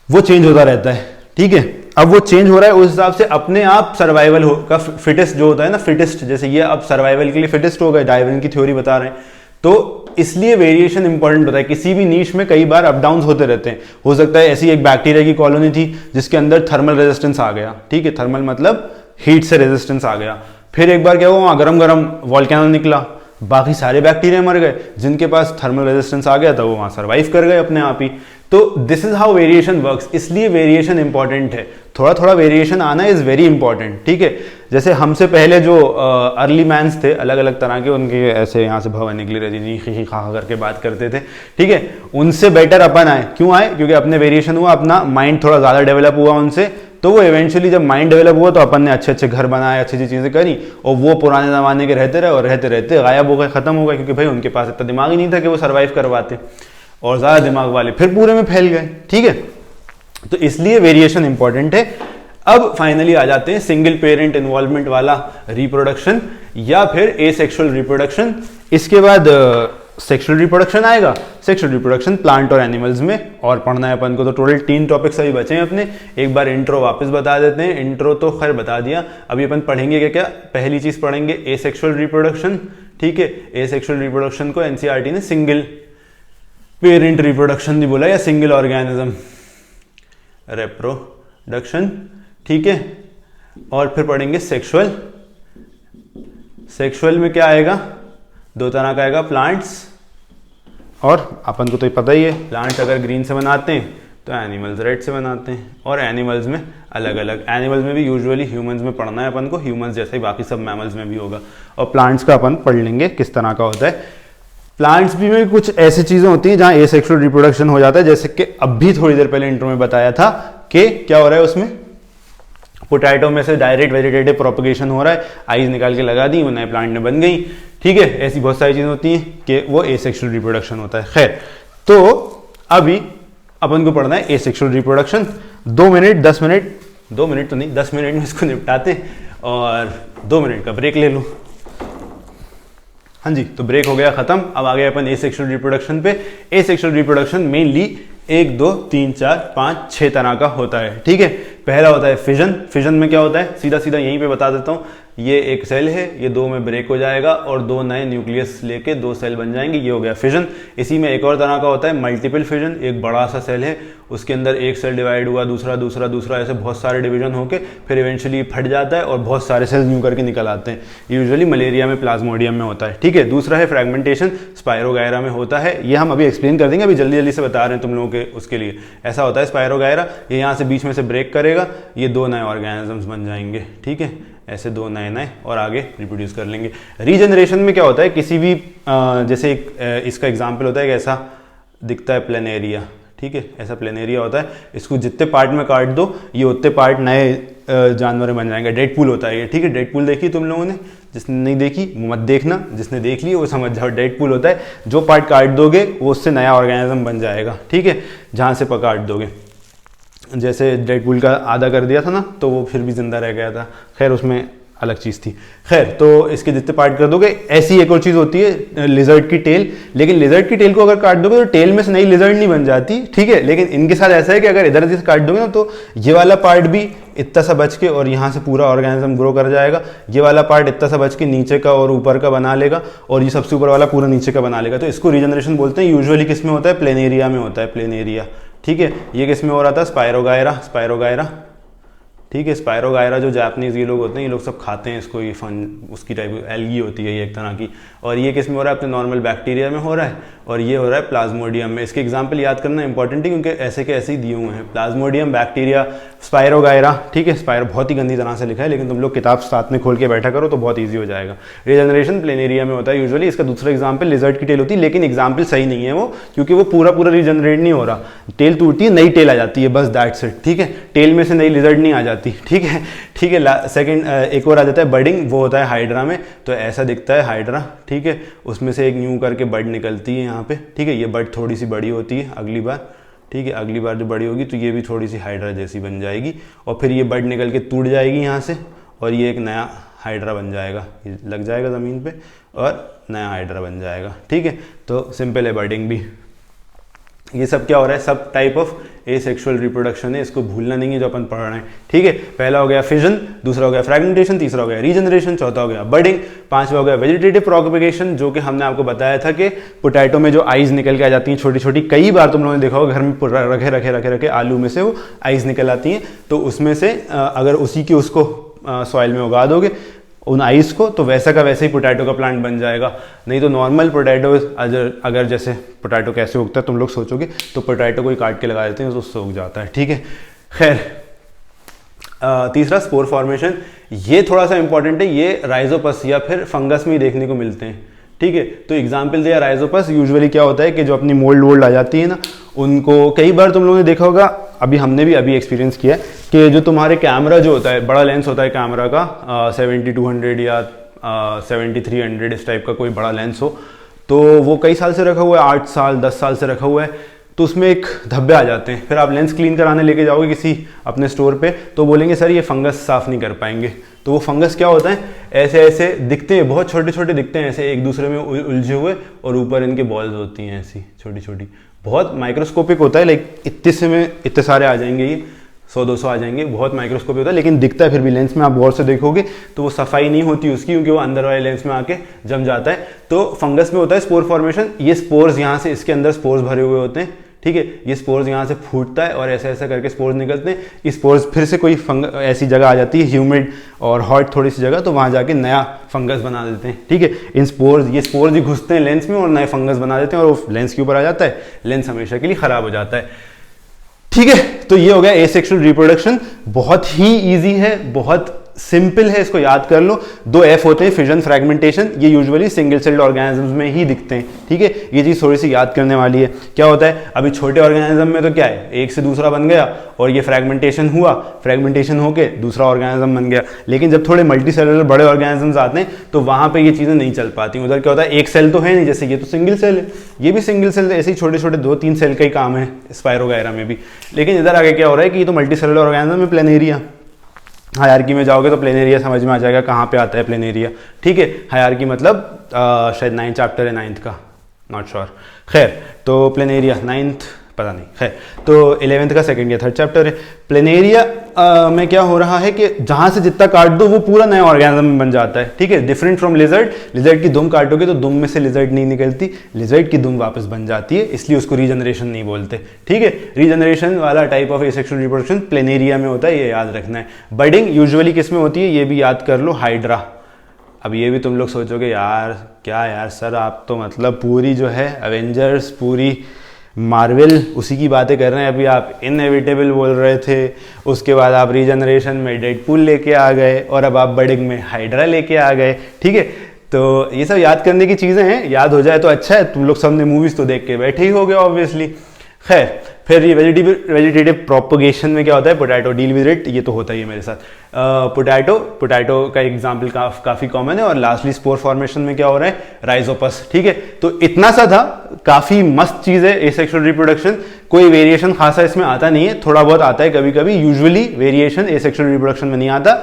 वो चेंज होता रहता है, ठीक है। अब वो चेंज हो रहा है उस हिसाब से अपने आप सर्वाइवल का फिटेस्ट जो होता है ना, फिटेस्ट, जैसे ये अब सर्वाइवल के लिए फिटेस्ट हो गए, डार्विन की थ्योरी बता रहे हैं, तो इसलिए वेरिएशन इंपॉर्टेंट होता है। किसी भी नीश में कई बार अप डाउन होते रहते हैं। हो सकता है ऐसी एक बैक्टीरिया की कॉलोनी थी जिसके अंदर थर्मल रेजिस्टेंस आ गया, ठीक है, थर्मल मतलब हीट से रेजिस्टेंस आ गया, फिर एक बार क्या हुआ, वहां गरम गरम वॉल्केनो निकला, बाकी सारे बैक्टीरिया मर गए, जिनके पास थर्मल रेजिस्टेंस आ गया था वो वहां सर्वाइव कर गए अपने आप ही। तो this is how variation works, इसलिए वेरिएशन इंपॉर्टेंट है, थोड़ा थोड़ा वेरिएशन आना इज वेरी इंपॉर्टेंट, ठीक है। जैसे हमसे पहले जो अर्ली मैंस थे, अलग अलग तरह के, उनके ऐसे यहाँ से भवन निकली रहती थी, खी खा करके बात करते थे, ठीक है, उनसे बेटर अपन आए। क्यों आए, क्योंकि अपने वेरिएशन हुआ, अपना माइंड थोड़ा ज्यादा डेवलप हुआ उनसे, तो वो इवेंचुअली जब माइंड डेवलप हुआ तो अपन ने अच्छे अच्छे घर बनाए, अच्छी अच्छी चीजें करी, और वो पुराने जमाने के रहते रहे और रहते रहते गायब हो गए, खत्म हो गए, क्योंकि भाई उनके पास इतना दिमाग ही नहीं था कि वो सर्वाइव करवाते, और ज्यादा दिमाग वाले फिर पूरे में फैल गए, ठीक है। तो इसलिए वेरिएशन इंपॉर्टेंट है। अब फाइनली आ जाते हैं सिंगल पेरेंट इन्वॉल्वमेंट वाला रिप्रोडक्शन या फिर एसेक्सुअल रिप्रोडक्शन। इसके बाद सेक्सुअल रिप्रोडक्शन आएगा। सेक्सुअल रिप्रोडक्शन प्लांट और एनिमल्स में और पढ़ना है अपन को, तो टोटल 3 टॉपिक्स अभी बचे हैं अपने। एक बार इंट्रो वापस बता देते हैं, इंट्रो तो खैर बता दिया, अभी अपन पढ़ेंगे क्या क्या। पहली चीज पढ़ेंगे एसेक्सुअल रिप्रोडक्शन, ठीक है। एसेक्सुअल रिप्रोडक्शन को एनसीईआरटी ने सिंगल पेरेंट रिप्रोडक्शन भी बोला या सिंगल ऑर्गेनिज्म। रिप्रोडक्शन, ठीक है। और फिर पढ़ेंगे सेक्सुअल। सेक्सुअल में क्या आएगा, दो तरह का आएगा, प्लांट्स और अपन को तो पता ही है, प्लांट्स अगर ग्रीन से बनाते हैं तो एनिमल्स रेड से बनाते हैं, और एनिमल्स में अलग अलग, एनिमल्स में भी यूजुअली ह्यूमंस में पढ़ना है अपन को, ह्यूमंस जैसे ही बाकी सब मैमल्स में भी होगा। और प्लांट्स का अपन पढ़ लेंगे किस तरह का होता है। प्लांट्स भी में कुछ ऐसी चीजें होती हैं जहां एसेक्सुअल रिप्रोडक्शन हो जाता है, जैसे कि अभी थोड़ी देर पहले इंट्रो में बताया था कि क्या हो रहा है उसमें, पोटैटो में से डायरेक्ट वेजिटेटिव प्रोपगेशन हो रहा है, आइज निकाल के लगा दी, वो नए प्लांट में बन गई, ठीक है। ऐसी बहुत सारी चीजें होती हैं कि वो एसेक्सुअल रिप्रोडक्शन होता है। खैर, तो अभी अपन को पढ़ना है asexual reproduction. 2 minute 10 minute, 2 minute तो नहीं 10 मिनट में इसको निपटाते और 2 मिनट का ब्रेक ले लो। हाँ जी, तो ब्रेक हो गया खत्म। अब आ गए अपन एसेक्सुअल रिप्रोडक्शन पे। एसेक्सुअल रिप्रोडक्शन मेनली 1 2 3 4 5 6 तरह का होता है, ठीक है। पहला होता है फिजन। फिजन में क्या होता है, सीधा सीधा यहीं पे बता देता हूँ। ये एक सेल है, ये 2 में ब्रेक हो जाएगा और 2 नए न्यूक्लियस लेके 2 सेल बन जाएंगे, ये हो गया फिजन। इसी में एक और तरह का होता है मल्टीपल फिजन। एक बड़ा सा सेल है, उसके अंदर एक सेल डिवाइड हुआ, दूसरा दूसरा दूसरा, ऐसे बहुत सारे डिवीजन होके फिर इवेंचुअली फट जाता है और बहुत सारे सेल्स न्यू करके निकल आते हैं। यूजुअली मलेरिया में, प्लाज्मोडियम में होता है, ठीक है। दूसरा है फ्रेगमेंटेशन, स्पायरोगायरा में होता है। ये हम अभी एक्सप्लेन कर देंगे, अभी जल्दी जल्दी से बता रहे हैं तुम लोगों के उसके लिए। ऐसा होता है स्पायरोगायरा, ये यहाँ से बीच में से ब्रेक करेगा, ये 2 नए ऑर्गेनिजम्स बन जाएंगे, ठीक है। ऐसे 2 नए नए और आगे रिप्रोड्यूस कर लेंगे। रीजनरेशन में क्या होता है, किसी भी जैसे इसका एग्जाम्पल होता है कि ऐसा दिखता है प्लेनेरिया, ठीक है। ऐसा प्लेनेरिया होता है, इसको जितने पार्ट में काट दो ये उतने पार्ट नए जानवर बन जाएंगे। डेडपूल होता है ये, ठीक है। डेडपूल देखी तुम लोगों ने, जिसने नहीं देखी मत देखना, जिसने देख ली वो समझ जाओ। डेडपूल होता है, जो पार्ट काट दोगे वो उससे नया ऑर्गेनिज्म बन जाएगा, ठीक है, जहाँ से काट दोगे। जैसे डेडपूल का आधा कर दिया था ना, तो वो फिर भी जिंदा रह गया था। खैर, उसमें अलग चीज़ थी। खैर, तो इसके जितने पार्ट कर दोगे। ऐसी एक और चीज़ होती है लिजर्ड की टेल, लेकिन लिजर्ड की टेल को अगर काट दोगे तो टेल में से नई लिजर्ड नहीं बन जाती, ठीक है। लेकिन इनके साथ ऐसा है कि अगर इधर से काट दोगे ना तो ये वाला पार्ट भी इतना सा बच के और यहाँ से पूरा ऑर्गेनिज्म ग्रो कर जाएगा। ये वाला पार्ट इतना सा बच के नीचे का और ऊपर का बना लेगा, और ये सबसे ऊपर वाला पूरा नीचे का बना लेगा। तो इसको रीजनरेशन बोलते हैं। यूजुअली किस में होता है, प्लेनेरिया में होता है, प्लेनेरिया, ठीक है। ये किस में हो रहा था, स्पायरोगायरा, स्पायरोगायरा, ठीक है। स्पायरोगायरा जो जापानीज ये लोग होते हैं, ये लोग सब खाते हैं इसको, ये फन उसकी टाइप एल्गी होती है ये एक तरह की। और ये किस में हो रहा है, अपने नॉर्मल बैक्टीरिया में हो रहा है, और ये हो रहा है प्लाज्मोडियम में। इसके एग्जांपल याद करना इंपॉर्टेंट है, क्योंकि ऐसे के ऐसे ही दिए हुए हैं। प्लाज्मोडियम, बैक्टीरिया, स्पायरोगायरा, ठीक है। स्पायरो बहुत ही गंदी तरह से लिखा है, लेकिन तुम लोग किताब साथ में खोल के बैठा करो तो बहुत ईजी हो जाएगा। रीजनरेशन प्लेनेरिया में होता है यूजुअली। इसका दूसरा एग्जाम्पल लिजर्ड की टेल होती है, लेकिन एग्जाम्पल सही नहीं है वो, क्योंकि वो पूरा पूरा रीजनरेट नहीं हो रहा। टेल टूटती है, नई टेल आ जाती है, बस दैट्स इट, ठीक है। टेल में से नई लिजर्ड नहीं आ जाती, ठीक है, ठीक है। सेकंड एक और आ जाता है बडिंग, वो होता है हाइड्रा में। तो ऐसा दिखता है हाइड्रा, ठीक है। उसमें से एक न्यू करके बड निकलती है यहाँ पे, ठीक है। ये बड थोड़ी सी बड़ी होती है अगली बार, ठीक है। अगली बार जो बड़ी होगी तो ये भी थोड़ी सी हाइड्रा जैसी बन जाएगी, और फिर ये बड निकल के टूट जाएगी यहाँ से, और ये एक नया हाइड्रा बन जाएगा, ये लग जाएगा ज़मीन पे और नया हाइड्रा बन जाएगा, ठीक है। तो सिंपल है बडिंग भी। ये सब क्या हो रहा है, सब टाइप ऑफ एसेक्सुअल रिप्रोडक्शन है, इसको भूलना नहीं है जो अपन पढ़ रहे हैं, ठीक है। पहला हो गया फिजन, दूसरा हो गया फ्रेगमेंटेशन, तीसरा हो गया रीजनरेशन, चौथा हो गया बडिंग, पांचवा हो गया वेजिटेटिव प्रोपगेशन, जो कि हमने आपको बताया था कि पोटैटो में जो आइज निकल के आ जाती हैं छोटी छोटी, कई बार तुम लोगों ने देखा होगा घर में रखे रखे रखे रखे आलू में से वो आइज निकल आती हैं। तो उसमें से अगर उसी की उसको सॉइल में उगा दोगे उन आइस को, तो वैसा का वैसे ही पोटैटो का प्लांट बन जाएगा। नहीं तो नॉर्मल पोटैटो अगर जैसे पोटैटो कैसे उगता है तुम लोग सोचोगे, तो पोटैटो को ही काट के लगा देते हैं तो उससे उग जाता है, ठीक है। खैर, तीसरा स्पोर फॉर्मेशन, ये थोड़ा सा इंपॉर्टेंट है। ये राइजोपस या फिर फंगस में ही देखने को मिलते हैं, ठीक है। तो एग्जाम्पल दिया राइजोपस। यूजुअली क्या होता है कि जो अपनी मोल्ड वोल्ड आ जाती है ना, उनको कई बार तुम लोगों ने देखा होगा, अभी हमने भी अभी एक्सपीरियंस किया है कि जो तुम्हारे कैमरा जो होता है, बड़ा लेंस होता है कैमरा का 7200 या 7300 इस टाइप का कोई बड़ा लेंस हो, तो वो कई साल से रखा हुआ है, 8 साल 10 साल से रखा हुआ है, तो उसमें एक धब्बे आ जाते हैं। फिर आप लेंस क्लीन कराने लेके जाओगे किसी अपने स्टोर पे, तो बोलेंगे सर ये फंगस साफ़ नहीं कर पाएंगे। तो वो फंगस क्या होता है, ऐसे ऐसे दिखते हैं, बहुत छोटे छोटे दिखते हैं, ऐसे एक दूसरे में उलझे हुए, और ऊपर इनके बॉल्स होती हैं ऐसी छोटी छोटी, बहुत माइक्रोस्कोपिक होता है। लाइक इतने से में इतने सारे आ जाएंगे, ये 100-200 आ जाएंगे, बहुत माइक्रोस्कोपिक होता है, लेकिन दिखता है फिर भी। लेंस में आप गौर से देखोगे तो वो सफाई नहीं होती उसकी, क्योंकि वो अंदर वाले लेंस में आके जम जाता है। तो फंगस में होता है स्पोर फॉर्मेशन। ये स्पोर्स यहाँ से इसके अंदर स्पोर्स भरे हुए होते हैं, ठीक है। ये स्पोर्स यहाँ से फूटता है और ऐसे ऐसे करके स्पोर्स निकलते हैं। स्पोर्स फिर से कोई ऐसी जगह आ जाती है ह्यूमिड और हॉट थोड़ी सी जगह, तो वहाँ जाके नया फंगस बना देते हैं, ठीक है। ये स्पोर्स ही घुसते हैं लेंस में और नए फंगस बना देते हैं और वो लेंस के ऊपर आ जाता है, लेंस हमेशा के लिए खराब हो जाता है, ठीक है। तो ये हो गया एसेक्सुअल रिप्रोडक्शन। बहुत ही ईजी है, बहुत सिंपल है, इसको याद कर लो। 2 F होते हैं, फिजन, फ्रैगमेंटेशन। ये यूजुअली सिंगल सेल्ड ऑर्गेनिजम्स में ही दिखते हैं, ठीक है। ये चीज थोड़ी सी याद करने वाली है। क्या होता है, अभी छोटे ऑर्गेनिज्म में तो क्या है, एक से दूसरा बन गया और ये फ्रैगमेंटेशन हुआ, फ्रैगमेंटेशन होके दूसरा ऑर्गेनिज्म बन गया। लेकिन जब थोड़े मल्टी सेलुलर बड़े ऑर्गेनिजम्स आते हैं तो वहां पे ये चीजें नहीं चल पाती। उधर क्या होता है, एक सेल तो है नहीं, जैसे ये तो सिंगल सेल है, ये भी सिंगल सेल, ऐसे ही छोटे छोटे 2-3 सेल का ही काम है स्पाइरो वगैरह में भी। लेकिन इधर आगे क्या हो रहा है कि ये तो मल्टी सेलुलर ऑर्गेनिज्म में प्लेनेरिया, हायरार्की में जाओगे तो प्लेनेरिया समझ में आ जाएगा कहाँ पे आता है प्लेनेरिया, ठीक है। हायरार्की मतलब शायद 9th चैप्टर है 9th का, नॉट श्योर, खैर। तो प्लेनेरिया 9th पता नहीं, खैर। तो 11th का 2nd या 3rd चैप्टर है। प्लेनेरिया में क्या हो रहा है कि जहां से जितना काट दो वो पूरा नया ऑर्गेनिज्म बन जाता है, ठीक है। Different from lizard. लिजर्ड की दुम काटोगे तो दुम में से लिजर्ड नहीं निकलती, लिजर्ड की दुम वापस बन जाती है, इसलिए उसको रीजनरेशन नहीं बोलते, ठीक है। रीजनरेशन वाला type of asexual reproduction planaria में होता है, ये याद रखना है। बडिंग यूजुअली किस में होती है, ये भी याद कर लो, हाइड्रा। अब ये भी तुम लोग सोचोगे यार क्या यार सर, आप तो मतलब पूरी जो है एवेंजर्स, पूरी मार्वल उसी की बातें कर रहे हैं। अभी आप इनएविटेबल बोल रहे थे, उसके बाद आप रीजनरेशन में डेडपूल लेके आ गए और अब आप बडिंग में हाइड्रा लेके आ गए, ठीक है। तो ये सब याद करने की चीज़ें हैं, याद हो जाए तो अच्छा है। तुम लोग सबने मूवीज़ तो देख के बैठे ही हो गए ऑब्वियसली, खैर। फिर ये वेजिटेटिव प्रोपोगेशन में क्या होता है, पोटैटो, डील विद इट, ये तो होता ही है मेरे साथ। पोटैटो का एग्जाम्पल काफ़ी कॉमन है। और लास्टली स्पोर फॉर्मेशन में क्या हो रहा है, राइजोपस, ठीक है। तो इतना सा था, काफ़ी मस्त चीज़ है एसेक्सुअल रिप्रोडक्शन। कोई वेरिएशन खासा इसमें आता नहीं है, थोड़ा बहुत आता है कभी कभी। यूजुअली वेरिएशन एसेक्सुअल रिप्रोडक्शन में नहीं आता,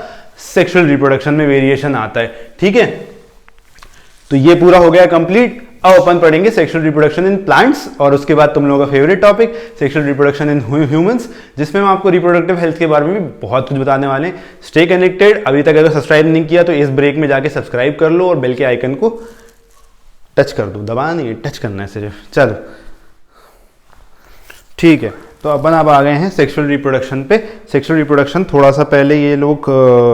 सेक्सुअल रिप्रोडक्शन में वेरिएशन आता है, ठीक है। तो ये पूरा हो गया कंप्लीट। अब अपन पढ़ेंगे सेक्सुअल रिप्रोडक्शन इन प्लांट्स और उसके बाद तुम लोगों का favourite topic sexual reproduction in humans, जिसमें हम आपको रिप्रोडक्टिव हेल्थ के बारे में भी बहुत कुछ बताने वाले हैं। Stay connected. अभी तक अगर सब्सक्राइब नहीं किया तो इस ब्रेक में जाके सब्सक्राइब कर लो और बेल के आइकन को टच कर दो, दबाना नहीं है, टच करना है सिर्फ। चलो ठीक है, तो अपन अब आ गए हैं सेक्सुअल रिप्रोडक्शन पे। सेक्सुअल रिप्रोडक्शन थोड़ा सा पहले ये लोग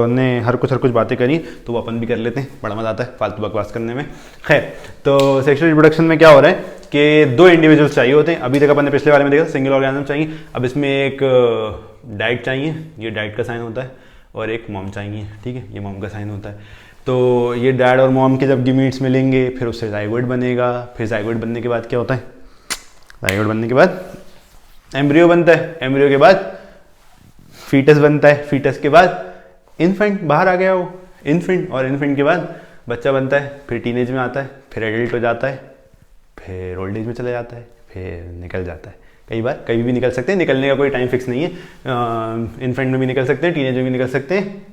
ने हर कुछ बातें करी, तो वो अपन भी कर लेते हैं, बड़ा मजा आता है फालतू बकवास करने में। खैर, तो सेक्सुअल रिप्रोडक्शन में क्या हो रहा है कि 2 इंडिविजुअल्स चाहिए होते हैं। अभी तक अपन ने पिछले वाले में देखा सिंगल ऑर्गेनिज्म चाहिए, अब इसमें एक डैड चाहिए, ये डैड का साइन होता है, और एक मॉम चाहिए, ठीक है, ये मॉम का साइन होता है। तो ये डैड और मॉम के जब गीमीट्स मिलेंगे फिर उससे जाइगोट बनेगा, फिर जाइगोट बनने के बाद क्या होता है, जाइगोट बनने के बाद एम्ब्रियो बनता है, एम्ब्रियो के बाद फीटस बनता है, फीटस के बाद इन्फेंट, बाहर आ गया वो इन्फेंट, और इन्फेंट के बाद बच्चा बनता है, फिर टीनेज में आता है, फिर एडल्ट हो जाता है, फिर ओल्ड एज में चला जाता है, फिर निकल जाता है। कई बार कभी भी निकल सकते हैं, निकलने का कोई टाइम फिक्स नहीं है। इन्फेंट में भी निकल सकते हैं, टीनेज में भी निकल सकते हैं,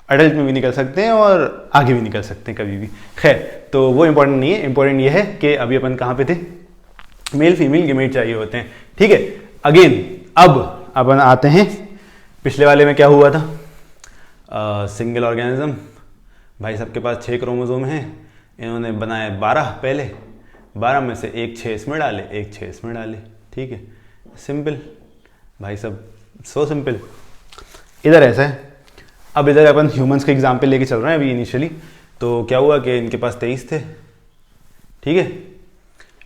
एडल्ट में भी निकल सकते हैं और आगे भी निकल सकते हैं कभी भी। खैर, तो वो इंपॉर्टेंट नहीं है, इंपॉर्टेंट ये है कि अभी अपन कहाँ पे थे, मेल फीमेल गेमेट चाहिए होते हैं, ठीक है। अगेन अब अपन आते हैं, पिछले वाले में क्या हुआ था, सिंगल ऑर्गेनिज्म, भाई सबके पास 6 क्रोमोसोम हैं, इन्होंने बनाए 12 पहले, 12 में से एक 6 इसमें डाले, एक 6 इसमें डाले, ठीक है, सिंपल भाई सब, सो सिंपल। इधर ऐसा है। अब इधर अपन ह्यूमंस का एग्जाम्पल लेके चल रहे हैं अभी इनिशियली। तो क्या हुआ कि इनके पास 23 थे, ठीक है,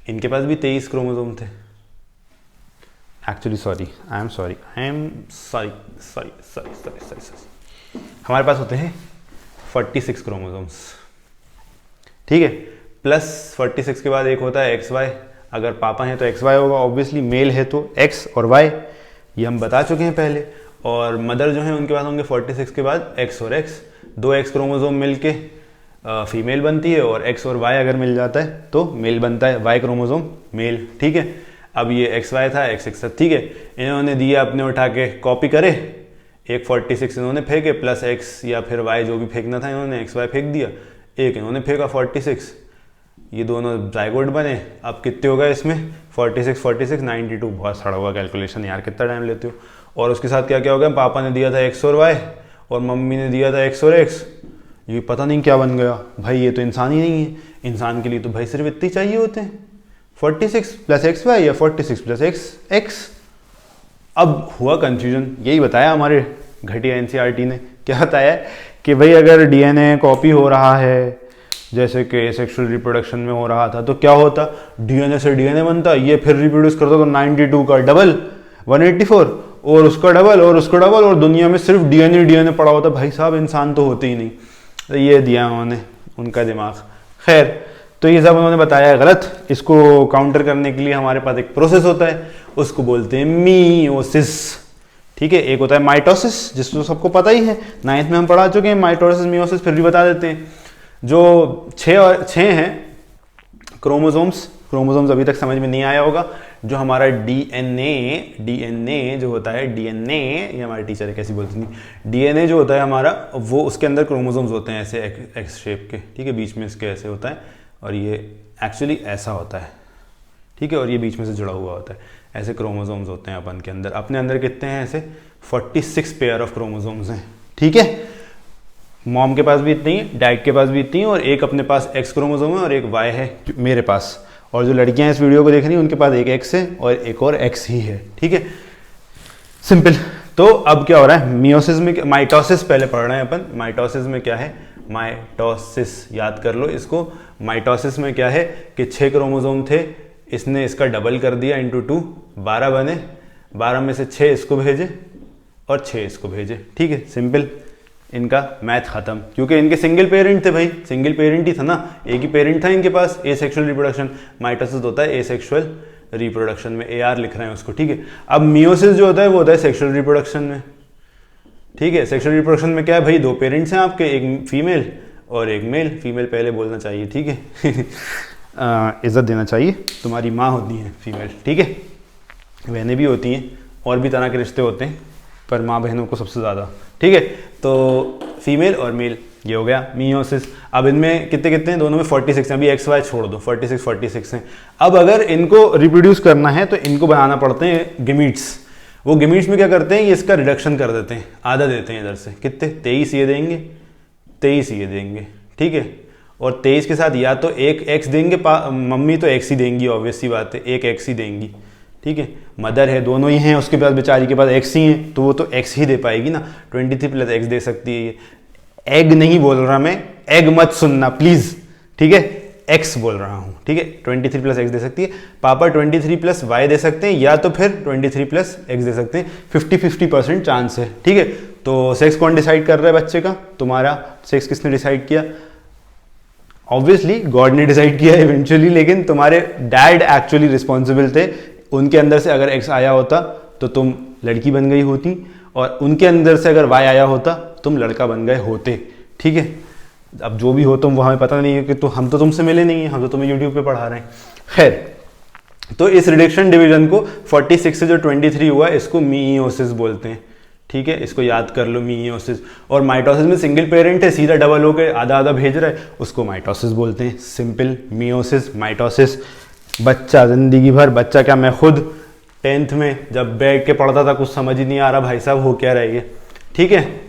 इनके पास भी 23 क्रोमोसोम थे। Actually sorry, I am sorry, हमारे पास होते हैं 46 क्रोमोसोम्स, ठीक है, प्लस 46 के बाद एक होता है XY। अगर पापा हैं तो XY होगा, ऑब्वियसली मेल है तो X और Y, ये हम बता चुके हैं पहले। और मदर जो है उनके पास होंगे 46 के बाद X और X, 2 X क्रोमोसोम मिलके फीमेल बनती है, और X और Y अगर मिल जाता है तो मेल बनता है, Y क्रोमोसोम मेल, ठीक है। अब ये XY था, XX था, ठीक है, इन्होंने दिया अपने उठा के कॉपी करे, एक 46 इन्होंने फेंके प्लस X या फिर Y जो भी फेंकना था इन्होंने XY फेंक दिया, एक इन्होंने फेंका 46, ये दोनों जाइगोट बने। अब कितने होगा इसमें, 46 46 92, बहुत सड़ा हुआ कैलकुलेशन यार, कितना टाइम लेते हो। और उसके साथ क्या क्या हो गया, पापा ने दिया था X और Y और मम्मी ने दिया था X और X, ये पता नहीं क्या बन गया भाई, ये तो इंसान ही नहीं है। इंसान के लिए तो भाई सिर्फ इतने चाहिए होते हैं, 46 प्लस एक्स वाई या 46 प्लस एक्स। अब हुआ कंफ्यूजन, यही बताया हमारे घटिया एनसीईआरटी ने, क्या बताया कि भाई अगर डीएनए कॉपी हो रहा है जैसे कि सेक्सुअल रिप्रोडक्शन में हो रहा था तो क्या होता, डीएनए से डीएनए बनता, ये फिर रिप्रोड्यूस करता तो 92 का डबल 184 और उसका डबल और उसका डबल, और दुनिया में सिर्फ डीएनए पड़ा होता। भाई साहब इंसान तो होते ही नहीं। तो ये दिया उन्होंने उनका दिमाग। खैर, तो ये सब उन्होंने बताया है गलत। इसको काउंटर करने के लिए हमारे पास एक प्रोसेस होता है, उसको बोलते हैं मीओसिस। ठीक है, एक होता है माइटोसिस जिसको सबको पता ही है, 9th में हम पढ़ा चुके हैं माइटोसिस मीओसिस, फिर भी बता देते हैं। जो 6 हैं क्रोमोसोम्स अभी तक समझ में नहीं आया होगा। जो हमारा डीएनए जो होता है, डीएनए, ये हमारे टीचर है कैसी बोलती थी, डीएनए जो होता है हमारा, वो उसके अंदर क्रोमोसोम्स होते हैं ऐसे एक्स शेप के। ठीक है, बीच में इसके ऐसे होता है और ये एक्चुअली ऐसा होता है। ठीक है, और ये बीच में से जुड़ा हुआ होता है। ऐसे क्रोमोसोम्स होते हैं अपन के अंदर। अपने अंदर कितने हैं ऐसे 46 पेयर ऑफ क्रोमोसोम्स हैं। ठीक है, मॉम के पास भी इतनी है, डैड के पास भी इतनी है, और एक अपने पास एक्स क्रोमोसोम है और एक वाई है मेरे पास। और जो लड़कियां इस वीडियो को देख रही हैं उनके पास एक एक्स है और एक और एक्स ही है। ठीक है, सिंपल। तो अब क्या हो रहा है मियोसिस में, माइटोसिस पहले पढ़ रहे हैं अपन। माइटोसिस में क्या है, माइटोसिस याद कर लो इसको। माइटोसिस में क्या है कि 6 क्रोमोसोम थे, इसने इसका डबल कर दिया इंटू 2, 12 बने, 12 में से 6 इसको भेजे और 6 इसको भेजे। ठीक है, सिंपल, इनका मैथ खत्म। क्योंकि इनके सिंगल पेरेंट थे भाई, सिंगल पेरेंट ही था ना, एक ही पेरेंट था इनके पास। एसेक्सुअल रिप्रोडक्शन, माइटोसिस होता है एसेक्सुअल रिप्रोडक्शन में, AR लिख रहे हैं उसको। ठीक है, अब मियोसिस जो होता है वो होता है सेक्सुअल रिप्रोडक्शन में। ठीक है, सेक्सुअल रिप्रोडक्शन में क्या है भाई, 2 पेरेंट्स हैं आपके, एक फीमेल और एक मेल। फीमेल पहले बोलना चाहिए, ठीक है। इज्जत देना चाहिए, तुम्हारी माँ होती है फीमेल। ठीक है, बहनें भी होती हैं, और भी तरह के रिश्ते होते हैं, पर माँ बहनों को सबसे ज़्यादा। ठीक है, तो फीमेल और मेल, ये हो गया मियोसिस। अब इनमें कितने कितने हैं, दोनों में 46 हैं। अभी एक्स वाई छोड़ दो, 46 हैं। अब अगर इनको रिप्रोड्यूस करना है तो इनको बनाना पड़ते हैं गेमीट्स। वो गेमीट्स में क्या करते हैं, ये इसका रिडक्शन कर देते हैं, आधा देते हैं इधर से। कितने, 23 ये देंगे, 23 ये देंगे। ठीक है, और 23 के साथ या तो एक एक्स देंगे, मम्मी तो एक्स ही देंगी, ऑब्वियस सी बात है, एक एक्स ही देंगी। ठीक है, मदर है, दोनों ही हैं, उसके पास बेचारी के पास एक्स ही हैं, तो वो तो एक्स ही दे पाएगी ना, 23 प्लस एक्स दे सकती है। ये एग नहीं बोल रहा मैं, एग मत सुनना प्लीज। ठीक है, एक्स बोल रहा हूँ। ठीक है, 23 प्लस एक्स दे सकती है। पापा 23 प्लस वाई दे सकते हैं, या तो फिर 23 प्लस एक्स दे सकते हैं। 50-50% चांस है। ठीक है, तो सेक्स कौन डिसाइड कर रहा है बच्चे का, तुम्हारा सेक्स किसने डिसाइड किया, ऑब्वियसली गॉड ने डिसाइड किया इवेंचुअली, लेकिन तुम्हारे डैड एक्चुअली रिस्पॉन्सिबल थे। उनके अंदर से अगर एक्स आया होता तो तुम लड़की बन गई होती, और उनके अंदर से अगर वाई आया होता तुम लड़का बन गए होते। ठीक है, अब जो भी हो तुम, वो हमें पता नहीं है कि तो हम तो तुमसे मिले नहीं है, हम तो तुम्हें यूट्यूब पे पढ़ा रहे हैं। खैर, तो इस रिडक्शन डिवीजन को 46 से जो 23 हुआ इसको मियोसिस बोलते हैं। ठीक है, इसको याद कर लो, मियोसिस। और माइटोसिस में सिंगल पेरेंट है, सीधा डबल होकर आधा आधा भेज रहा है, उसको माइटोसिस बोलते हैं। Simple, meiosis, mitosis. बच्चा जिंदगी भर, बच्चा क्या, मैं खुद 10th में जब बैठ के पढ़ता था कुछ समझ ही नहीं आ रहा भाई साहब हो क्या रहा है ये। ठीक है,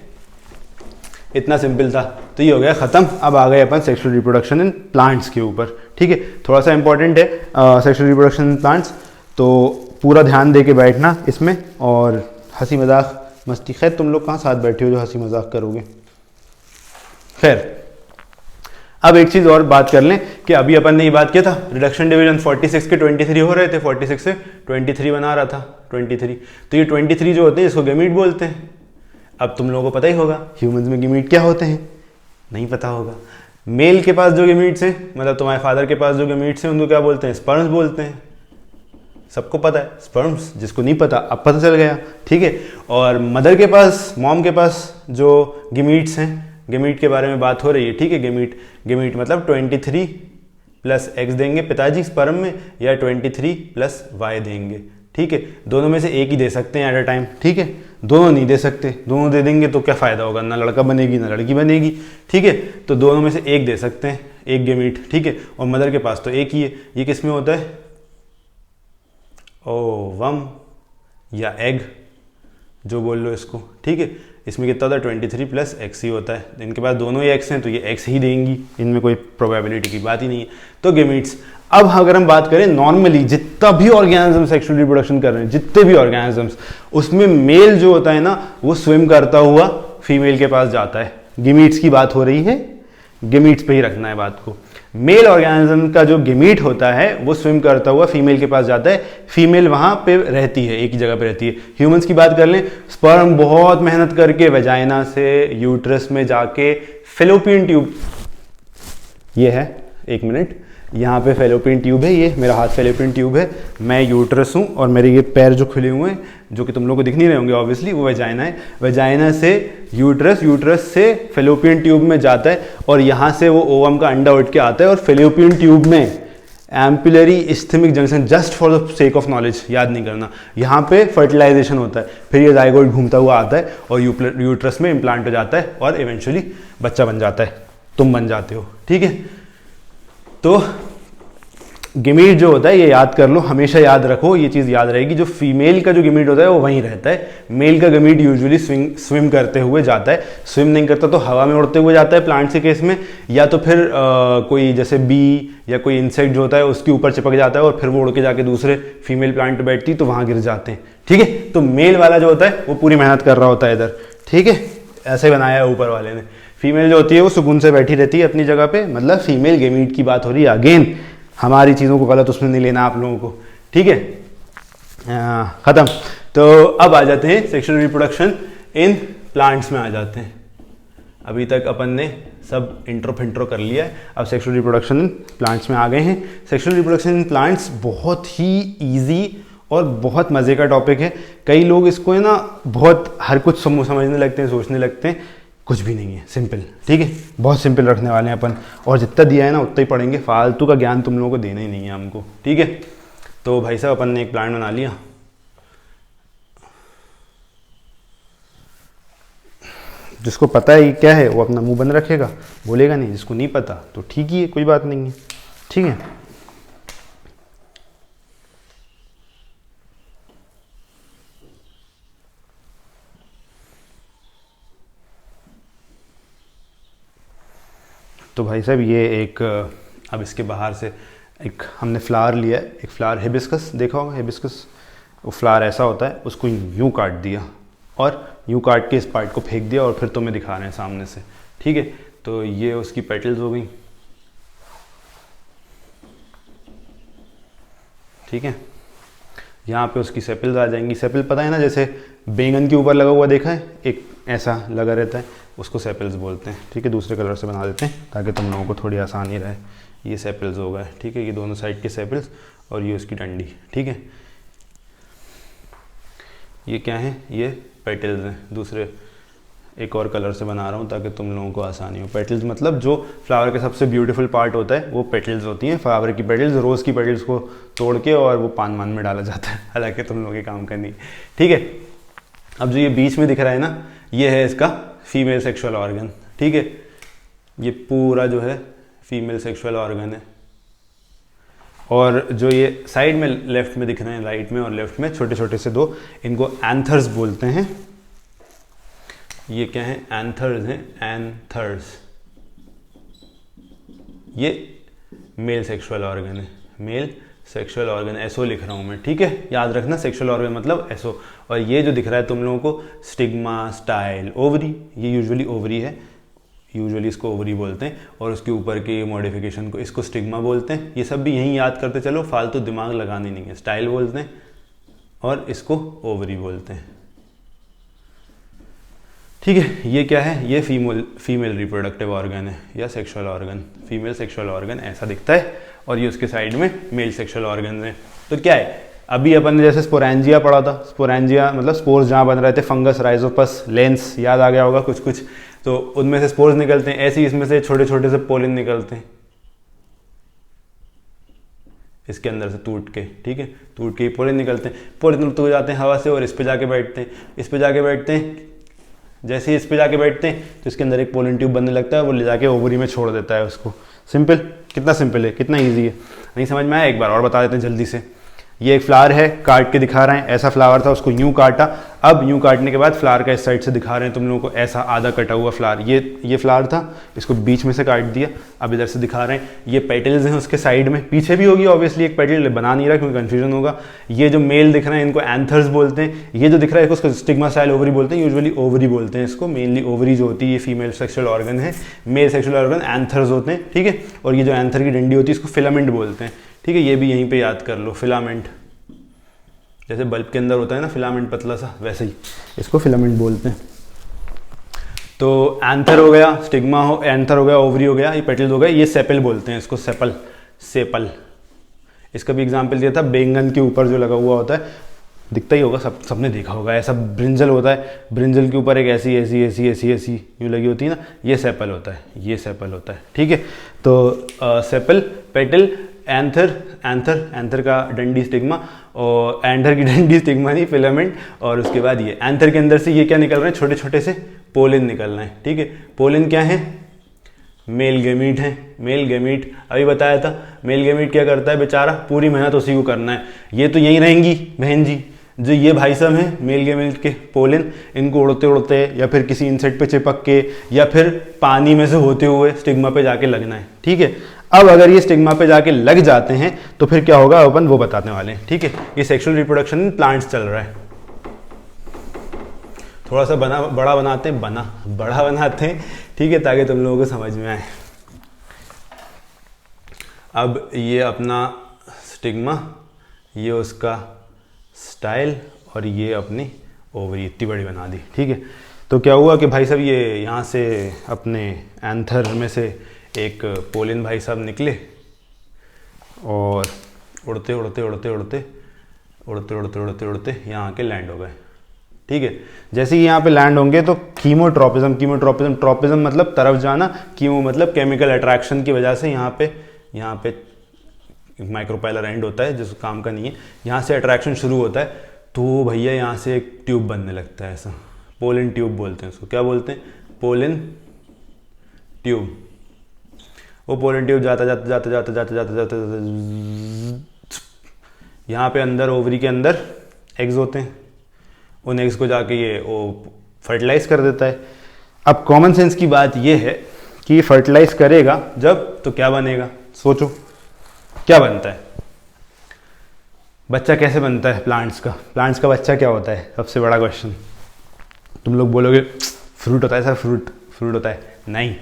इतना सिंपल था। तो ये हो गया खत्म। अब आ गए अपन सेक्सुअल रिप्रोडक्शन इन प्लांट्स के ऊपर। ठीक है, थोड़ा सा इंपॉर्टेंट है सेक्सुअल रिप्रोडक्शन इन प्लांट्स, तो पूरा ध्यान दे के बैठना इसमें, और हंसी मजाक मस्ती। खैर, तुम लोग कहाँ साथ बैठे हो जो हंसी मजाक करोगे। खैर, अब एक चीज और बात कर लें कि अभी अपन ने ये बात किया था, रिडक्शन डिवीजन 46 के 23 हो रहे थे, 46 से 23 बना रहा था 23। तो ये 23 जो होते हैं इसको गेमीट बोलते हैं। अब तुम लोगों को पता ही होगा ह्यूमंस में गेमीट क्या होते हैं, नहीं पता होगा। मेल के पास जो गेमीट्स हैं, मतलब तुम्हारे फादर के पास जो गेमीट्स हैं, उनको क्या बोलते हैं, स्पर्म्स बोलते हैं। सबको पता है स्पर्म्स, जिसको नहीं पता अब पता चल गया। ठीक है, और मदर के पास, मॉम के पास जो गेमीट्स हैं, गेमीट के बारे में बात हो रही है। ठीक है, गेमीट मतलब 23 प्लस एक्स देंगे पिताजी स्पर्म में, या 23 प्लस वाई देंगे। ठीक है, दोनों में से एक ही दे सकते हैं एट अ टाइम। ठीक है, दोनों नहीं दे सकते, दोनों दे देंगे तो क्या फ़ायदा होगा, ना लड़का बनेगी ना लड़की बनेगी। ठीक है, तो दोनों में से एक दे सकते हैं, एक गेमीट। ठीक है, और मदर के पास तो एक ही है। ये किस में होता है, ओवम या एग जो बोल लो इसको। ठीक है, इसमें कितना होता है, 23 प्लस एक्स ही होता है। इनके पास दोनों ही एक्स हैं तो ये एक्स ही देंगी, इनमें कोई प्रोबेबिलिटी की बात ही नहीं है। तो गेमीट्स। अब अगर हम बात करें नॉर्मली जितना भी ऑर्गेनिज्म सेक्सुअल रिप्रोडक्शन कर रहे हैं, जितने भी ऑर्गेनिजम्स, उसमें मेल जो होता है ना वो स्विम करता हुआ फीमेल के पास जाता है। गिमीट्स की बात हो रही है, गिमीट्स पे ही रखना है बात को। मेल ऑर्गेनिज्म का जो गिमीट होता है वो स्विम करता हुआ फीमेल के पास जाता है, फीमेल वहां पे रहती है, एक ही जगह पे रहती है। ह्यूमंस की बात कर लें, स्पर्म बहुत मेहनत करके वेजाइना से यूट्रस में जाके फेलोपियन ट्यूब, ये है, एक मिनट, यहाँ पे फेलोपियन ट्यूब है, ये मेरा हाथ फेलोपियन ट्यूब है, मैं यूट्रस हूँ और मेरे ये पैर जो खुले हुए हैं जो कि तुम लोगों को दिख नहीं रहे होंगे ऑब्वियसली, वो वेजाइना है। वेजाइना से यूट्रस, यूट्रस से फेलोपियन ट्यूब में जाता है और यहाँ से वो ओवम का अंडा उठ के आता है और फेलोपियन ट्यूब में ampullary isthmic junction, just for the sake of knowledge, याद नहीं करना, यहाँ पे फर्टिलाइजेशन होता है, फिर ये जाइगोट घूमता हुआ आता है और यूट्रस में इम्प्लांट हो जाता है और इवेंचुअली बच्चा बन जाता है, तुम बन जाते हो। ठीक है, तो गिमीट जो होता है ये याद कर लो, हमेशा याद रखो, ये चीज़ याद रहेगी, जो फीमेल का जो गिमीट होता है वो वहीं रहता है, मेल का गिमीट यूजुअली स्विम करते हुए जाता है। स्विम नहीं करता तो हवा में उड़ते हुए जाता है प्लांट्स के केस में, या तो फिर कोई जैसे बी या कोई इंसेक्ट जो होता है उसके ऊपर चिपक जाता है और फिर वो उड़ के जाके दूसरे फीमेल प्लांट पर बैठती तो वहाँ गिर जाते हैं। ठीक है, तो मेल वाला जो होता है वो पूरी मेहनत कर रहा होता है इधर। ठीक है, ऐसे बनाया है ऊपर वाले ने। फीमेल जो होती है वो सुकून से बैठी रहती है अपनी जगह पे, मतलब फीमेल गेमीट की बात हो रही है। अगेन हमारी चीज़ों को गलत उसमें नहीं लेना आप लोगों को। ठीक है, ख़त्म। तो अब आ जाते हैं सेक्सुअल रिप्रोडक्शन इन प्लांट्स में आ जाते हैं। अभी तक अपन ने सब इंट्रो फिंट्रो कर लिया है, अब सेक्सुअल रिप्रोडक्शन इन प्लांट्स में आ गए हैं। सेक्सुअल रिप्रोडक्शन इन प्लांट्स बहुत ही ईजी और बहुत मज़े का टॉपिक है। कई लोग इसको है ना बहुत हर कुछ समझने लगते हैं, सोचने लगते हैं, कुछ भी नहीं है, सिंपल। ठीक है, बहुत सिंपल रखने वाले हैं अपन, और जितना दिया है ना उतना ही पढ़ेंगे, फालतू का ज्ञान तुम लोगों को देना ही नहीं है हमको। ठीक है, तो भाई साहब अपन ने एक प्लांट बना लिया, जिसको पता है क्या है वो अपना मुंह बंद रखेगा, बोलेगा नहीं, जिसको नहीं पता तो ठीक ही है, कोई बात नहीं है। ठीक है, तो भाई साहब ये एक, अब इसके बाहर से एक हमने फ्लावर लिया है, एक फ्लावर हिबिस्कस, देखा होगा हिबिस्कस, वो फ्लावर ऐसा होता है, उसको यूँ काट दिया और यूँ काट के इस पार्ट को फेंक दिया और फिर तुम्हें दिखा रहे हैं सामने से। ठीक है, तो ये उसकी पेटल्स हो गई। ठीक है, यहाँ पे उसकी सेपल्स आ जाएंगी। सेपल पता है ना, जैसे बैंगन के ऊपर लगा हुआ देखा है, एक ऐसा लगा रहता है, उसको सेपल्स बोलते हैं। ठीक है, दूसरे कलर से बना देते हैं ताकि तुम लोगों को थोड़ी आसानी रहे। ये सेपल्स हो गए। ठीक है, ये दोनों साइड के सेपल्स और ये उसकी डंडी। ठीक है, ये क्या है, ये पेटल्स हैं, दूसरे एक और कलर से बना रहा हूँ ताकि तुम लोगों को आसानी हो। पेटल्स मतलब जो फ्लावर के सबसे ब्यूटीफुल पार्ट होता है वो पेटल्स होती हैं, फ्लावर की पेटल्स। रोज़ की पेटल्स को तोड़ के और वो पान में डाला जाता है, हालांकि तुम लोगों के काम करनी। ठीक है, अब जो ये बीच में दिख रहा है ना, ये है इसका फीमेल सेक्सुअल ऑर्गन। ठीक है, ये पूरा जो है फीमेल सेक्सुअल ऑर्गन है। और जो ये साइड में लेफ्ट में दिख रहे हैं, राइट में और लेफ्ट में छोटे छोटे से दो, इनको एंथर्स बोलते हैं। ये क्या है, एंथर्स हैं, एंथर्स। ये मेल सेक्सुअल ऑर्गन है, मेल सेक्सुअल ऑर्गन, एसओ लिख रहा हूँ मैं। ठीक है, याद रखना सेक्सुअल ऑर्गन मतलब एसओ। और ये जो दिख रहा है तुम लोगों को, स्टिग्मा, स्टाइल, ओवरी, ये यूजुअली ओवरी है, यूजुअली इसको ओवरी बोलते हैं। और उसके ऊपर के मॉडिफिकेशन को इसको स्टिग्मा बोलते हैं। ये सब भी यहीं याद करते चलो, फालतू दिमाग लगानी नहीं है। स्टाइल बोलते हैं और इसको ओवरी बोलते हैं। ठीक है, ये क्या है, ये फीमेल रिप्रोडक्टिव ऑर्गन है या sexual organ, female sexual organ ऐसा दिखता है। और ये उसके साइड में मेल सेक्सुअल ऑर्गन है। तो क्या है, अभी अपन ने जैसे स्पोरेंजिया पढ़ा था, स्पोरेंजिया मतलब स्पोर्स जहाँ बन रहे थे, फंगस, राइजोपस, लेंस, याद आ गया होगा कुछ कुछ, तो उनमें से स्पोर्स निकलते हैं। ऐसे ही इसमें से छोटे छोटे से पोलिन निकलते हैं इसके अंदर से टूट के। ठीक है, टूट के ही पोलिन निकलते हैं। पोलिन मुक्त हो जाते हैं हवा से और इस पे जाके बैठते हैं, इस पे जाके बैठते हैं। जैसे ही इस पे जाके बैठते हैं तो इसके अंदर एक पोलन ट्यूब बनने लगता है, वो ले जाके ओवरी में छोड़ देता है उसको। सिंपल, कितना सिंपल है, कितना इजी है। नहीं समझ में आया, एक बार और बता देते हैं जल्दी से। ये एक फ्लावर है, काट के दिखा रहे हैं, ऐसा फ्लावर था उसको यूं काटा, अब यूं काटने के बाद फ्लावर का इस साइड से दिखा रहे हैं तुम लोगों को, ऐसा आधा कटा हुआ फ्लावर, ये फ्लावर था, इसको बीच में से काट दिया, अब इधर से दिखा रहे हैं, ये पेटल्स हैं उसके साइड में, पीछे भी होगी ऑब्वियसली, एक पेटल बना नहीं रहा क्योंकि कन्फ्यूजन होगा। ये जो मेल दिख रहे हैं इनको एंथर्स बोलते हैं, ये जो दिख रहा है इसको स्टिग्मा स्टाइल ओवरी बोलते हैं, यूजुअली ओवरी बोलते हैं इसको, मेनली ओवरी जो होती है ये फीमेल सेक्सुअल ऑर्गन है, मेल सेक्सुअल ऑर्गन एंथर्स होते हैं, ठीक है। और ये जो एंथर की डंडी होती है इसको फिलामेंट बोलते हैं, ठीक है, ये भी यहीं पे याद कर लो, फिलामेंट, जैसे बल्ब के अंदर होता है ना फिलामेंट पतला सा, वैसे ही इसको फिलामेंट बोलते हैं। तो एंथर हो गया, स्टिग्मा हो, एंथर हो गया, ओवरी हो गया, ये पेटल्स हो गए, ये सेपल बोलते हैं इसको, सेपल, सेपल। इसका भी एग्जाम्पल दिया था, बैंगन के ऊपर जो लगा हुआ होता है, दिखता ही होगा, सबने देखा होगा, ऐसा ब्रिंजल होता है, ब्रिंजल के ऊपर एक ऐसी ऐसी ऐसी ऐसी ऐसी यूँ लगी होती है ना, ये सेपल होता है, ये सेपल होता है, ठीक है। तो सेपल, पेटल, एंथर, एंथर का डंडी स्टिग्मा, और एंथर की डंडी स्टिग्मा नहीं फिलामेंट, और उसके बाद ये एंथर के अंदर से ये क्या निकल रहे हैं, छोटे छोटे से पोलिन निकल रहे हैं, ठीक है। पोलिन क्या है, मेल गेमीट है, मेल गेमीट अभी बताया था। मेल गेमीट क्या करता है बेचारा, पूरी मेहनत उसी को करना है, ये तो यहीं रहेंगी बहन जी, जो ये भाई साहब हैं मेल गेमीट के पोलिन, इनको उड़ते उड़ते या फिर किसी इंसेक्ट पे चिपक के या फिर पानी में से होते हुए स्टिग्मा पे जाके लगना है, ठीक है। अब अगर ये स्टिग्मा पे जाके लग जाते हैं तो फिर क्या होगा अपन वो बताने वाले हैं, ठीक है। ये सेक्सुअल रिप्रोडक्शन इन प्लांट्स चल रहा है। थोड़ा सा बड़ा बनाते हैं, ठीक है, ताकि तुम लोगों को समझ में आए। अब ये अपना स्टिग्मा, ये उसका स्टाइल, और ये अपनी ओवरी इतनी बड़ी बना दी, ठीक है। तो क्या हुआ कि भाई साहब ये यहाँ से अपने एंथर में से एक पोलिन भाई साहब निकले और उड़ते उड़ते उड़ते उड़ते उड़ते उड़ते उड़ते उड़ते यहाँ आके लैंड हो गए, ठीक है। जैसे ही यहाँ पे लैंड होंगे तो कीमोट्रोपिज्म, ट्रोपिज्म मतलब तरफ जाना, कीमो मतलब केमिकल अट्रैक्शन की वजह से यहाँ पे माइक्रोपाइलर एंड होता है जिस काम का नहीं है, यहाँ से अट्रैक्शन शुरू होता है, तो भैया यहाँ से एक ट्यूब बनने लगता है, ऐसा पोलिन ट्यूब बोलते हैं उसको। क्या बोलते हैं, पोलिन ट्यूब। वो पोलिन ट्यूब जाता यहाँ पे अंदर ओवरी के अंदर एग्स होते हैं, उन एग्स को जाके ये वो फर्टिलाइज कर देता है। अब कॉमन सेंस की बात ये है कि फर्टिलाइज करेगा जब, तो क्या बनेगा, सोचो क्या बनता है, बच्चा कैसे बनता है प्लांट्स का बच्चा क्या होता है, सबसे बड़ा क्वेश्चन। तुम लोग बोलोगे फ्रूट होता है सर, फ्रूट होता है, नहीं।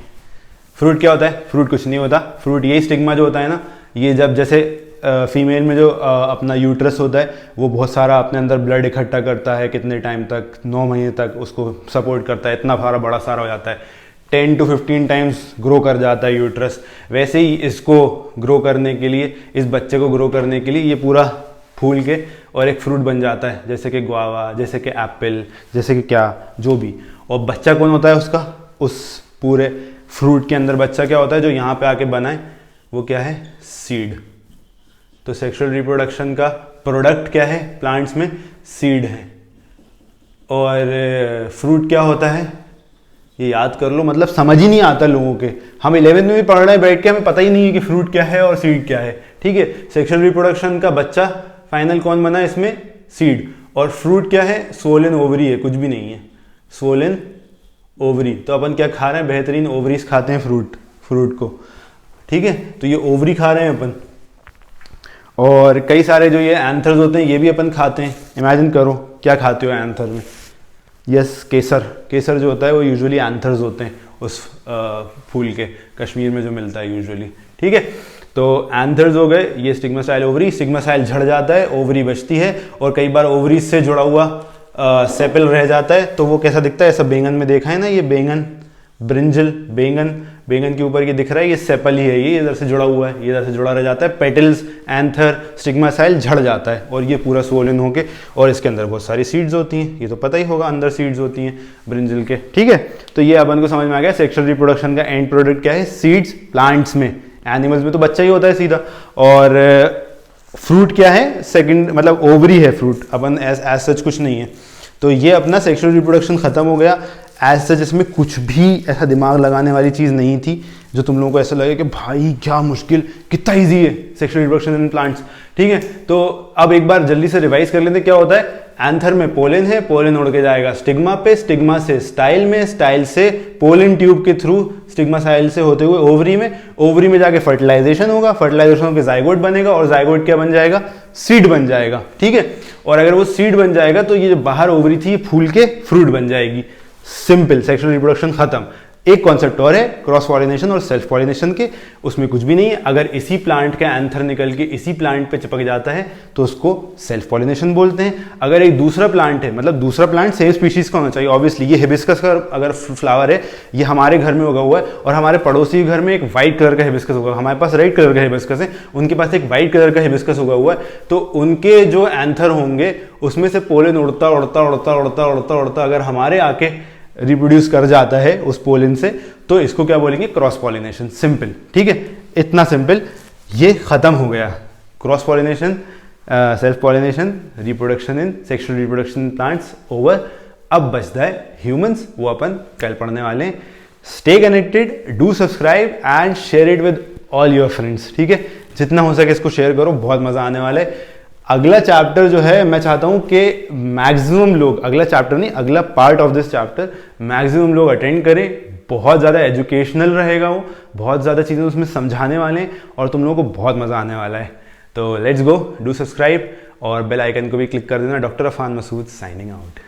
फ्रूट क्या होता है, फ्रूट कुछ नहीं होता। फ्रूट यही स्टिग्मा जो होता है ना, ये जब जैसे फीमेल में जो अपना यूट्रस होता है वो बहुत सारा अपने अंदर ब्लड इकट्ठा करता है, कितने टाइम तक, 9 महीने तक उसको सपोर्ट करता है, इतना सारा बड़ा सारा हो जाता है, 10 to 15 टाइम्स ग्रो कर जाता है यूट्रस। वैसे ही इसको ग्रो करने के लिए, इस बच्चे को ग्रो करने के लिए ये पूरा फूल के और एक फ्रूट बन जाता है, जैसे कि गुआवा, जैसे कि एप्पल, जैसे कि क्या जो भी। और बच्चा कौन होता है उसका, उस पूरे फ्रूट के अंदर बच्चा क्या होता है जो यहाँ पे आके बना है, वो क्या है, सीड। तो सेक्सुअल रिप्रोडक्शन का प्रोडक्ट क्या है प्लांट्स में, सीड है। और फ्रूट क्या होता है, ये याद कर लो, मतलब समझ ही नहीं आता लोगों के। हम 11th में भी पढ़ रहे हैं बैठ के, हमें पता ही नहीं है कि फ्रूट क्या है और सीड क्या है, ठीक है। सेक्सुअल रिप्रोडक्शन का बच्चा फाइनल कौन बना है इसमें, सीड। और फ्रूट क्या है, सोलन ओवरी है, कुछ भी नहीं है, सोलन ओवरी। तो अपन क्या खा रहे हैं, बेहतरीन ओवरीज खाते हैं फ्रूट को, ठीक है। तो ये ओवरी खा रहे हैं अपन। और कई सारे जो ये एंथर्स होते हैं ये भी अपन खाते हैं। इमेजिन करो क्या खाते हो एंथर में, यस केसर जो होता है वो यूजुअली एंथर्स होते हैं उस फूल के, कश्मीर में जो मिलता है यूजुअली, ठीक है। तो एंथर्स हो गए, ये stigma style ovary, stigma style झड़ जाता है, ओवरी बचती है, और कई बार ओवरी से जुड़ा हुआ सेपल रह जाता है। तो वो कैसा दिखता है, ऐसा बैंगन में देखा है ना, ये बैंगन, ब्रिंजल, बैंगन के ऊपर ये दिख रहा है, ये सेपल ही है, ये इधर से जुड़ा हुआ है, ये इधर से जुड़ा रह जाता है। पेटल्स, एंथर, स्टिग्मा स्टाइल झड़ जाता है और ये पूरा सोलन होके, और इसके अंदर बहुत सारी सीड्स होती हैं, ये तो पता ही होगा, अंदर सीड्स होती हैं ब्रिंजल के, ठीक है। तो ये अपन को समझ में आ गया सेक्सुअल रिप्रोडक्शन का एंड प्रोडक्ट क्या है, सीड्स। प्लांट्स में, एनिमल्स में तो बच्चा ही होता है सीधा। और फ्रूट क्या है, सेकंड मतलब ओवरी है फ्रूट, अपन एज सच कुछ नहीं है। तो ये अपना सेक्सुअल रिप्रोडक्शन खत्म हो गया। एज सच इसमें कुछ भी ऐसा दिमाग लगाने वाली चीज़ नहीं थी जो तुम लोगों को ऐसा लगे कि भाई क्या मुश्किल, कितना ईजी है सेक्सुअल रिप्रोडक्शन इन प्लांट्स। ठीक है, तो अब एक बार जल्दी से रिवाइज कर लेते, क्या होता है। एंथर में पोलन है, पोलन उड़ के जाएगा स्टिग्मा पे, स्टिग्मा से स्टाइल में, स्टाइल से पोलन ट्यूब के थ्रू स्टिग्मा साइल से होते हुए ओवरी में, ओवरी में जाके फर्टिलाइजेशन होगा, फर्टिलाइजेशन होकर जाइगोट बनेगा और जाइगोट क्या बन जाएगा, सीड बन जाएगा। ठीक है, और अगर वो सीड बन जाएगा तो ये जो बाहर ओवरी थी ये फूल के फ्रूट बन जाएगी। सिंपल, सेक्सुअल रिप्रोडक्शन खत्म। एक कॉन्सेप्ट और है क्रॉस पॉलिनेशन और सेल्फ पॉलिनेशन के, उसमें कुछ भी नहीं है। अगर इसी प्लांट का एंथर निकल के इसी प्लांट पे चिपक जाता है तो उसको सेल्फ पॉलिनेशन बोलते हैं। अगर एक दूसरा प्लांट है, मतलब दूसरा प्लांट सेम स्पीशीज का होना चाहिए ऑब्वियसली। ये हिबिस्कस का अगर फ्लावर है, ये हमारे घर में उगा हुआ है और हमारे पड़ोसी के घर में एक व्हाइट कलर का हिबिस्कस होगा, हमारे पास रेड कलर का हिबिस्कस है, उनके पास एक व्हाइट कलर का हिबिस्कस उगा हुआ है, तो उनके जो एंथर होंगे उसमें से पोलन उड़ता उड़ता उड़ता उड़ता उड़ता उड़ता अगर हमारे आके रिप्रोड्यूस कर जाता है उस पोलन से, तो इसको क्या बोलेंगे, क्रॉस पॉलिनेशन। सिंपल, ठीक है, इतना सिंपल। ये खत्म हो गया cross pollination, self pollination, reproduction in sexual reproduction in plants over. अब बचता है ह्यूमंस, वो अपन कल पढ़ने वाले हैं। Stay connected, do subscribe and share it with all your friends. ठीक है, जितना हो सके इसको शेयर करो, बहुत मजा आने वाला है। अगला चैप्टर जो है मैं चाहता हूं कि मैक्सिमम लोग, अगला चैप्टर नहीं, अगला part of this chapter maximum लोग अटेंड करें। बहुत ज़्यादा एजुकेशनल रहेगा वो, बहुत ज़्यादा चीज़ें उसमें समझाने वाले हैं और तुम लोगों को बहुत मज़ा आने वाला है। तो लेट्स गो, डू सब्सक्राइब और बेल आइकन को भी क्लिक कर देना। Doctor Afan Masood signing out.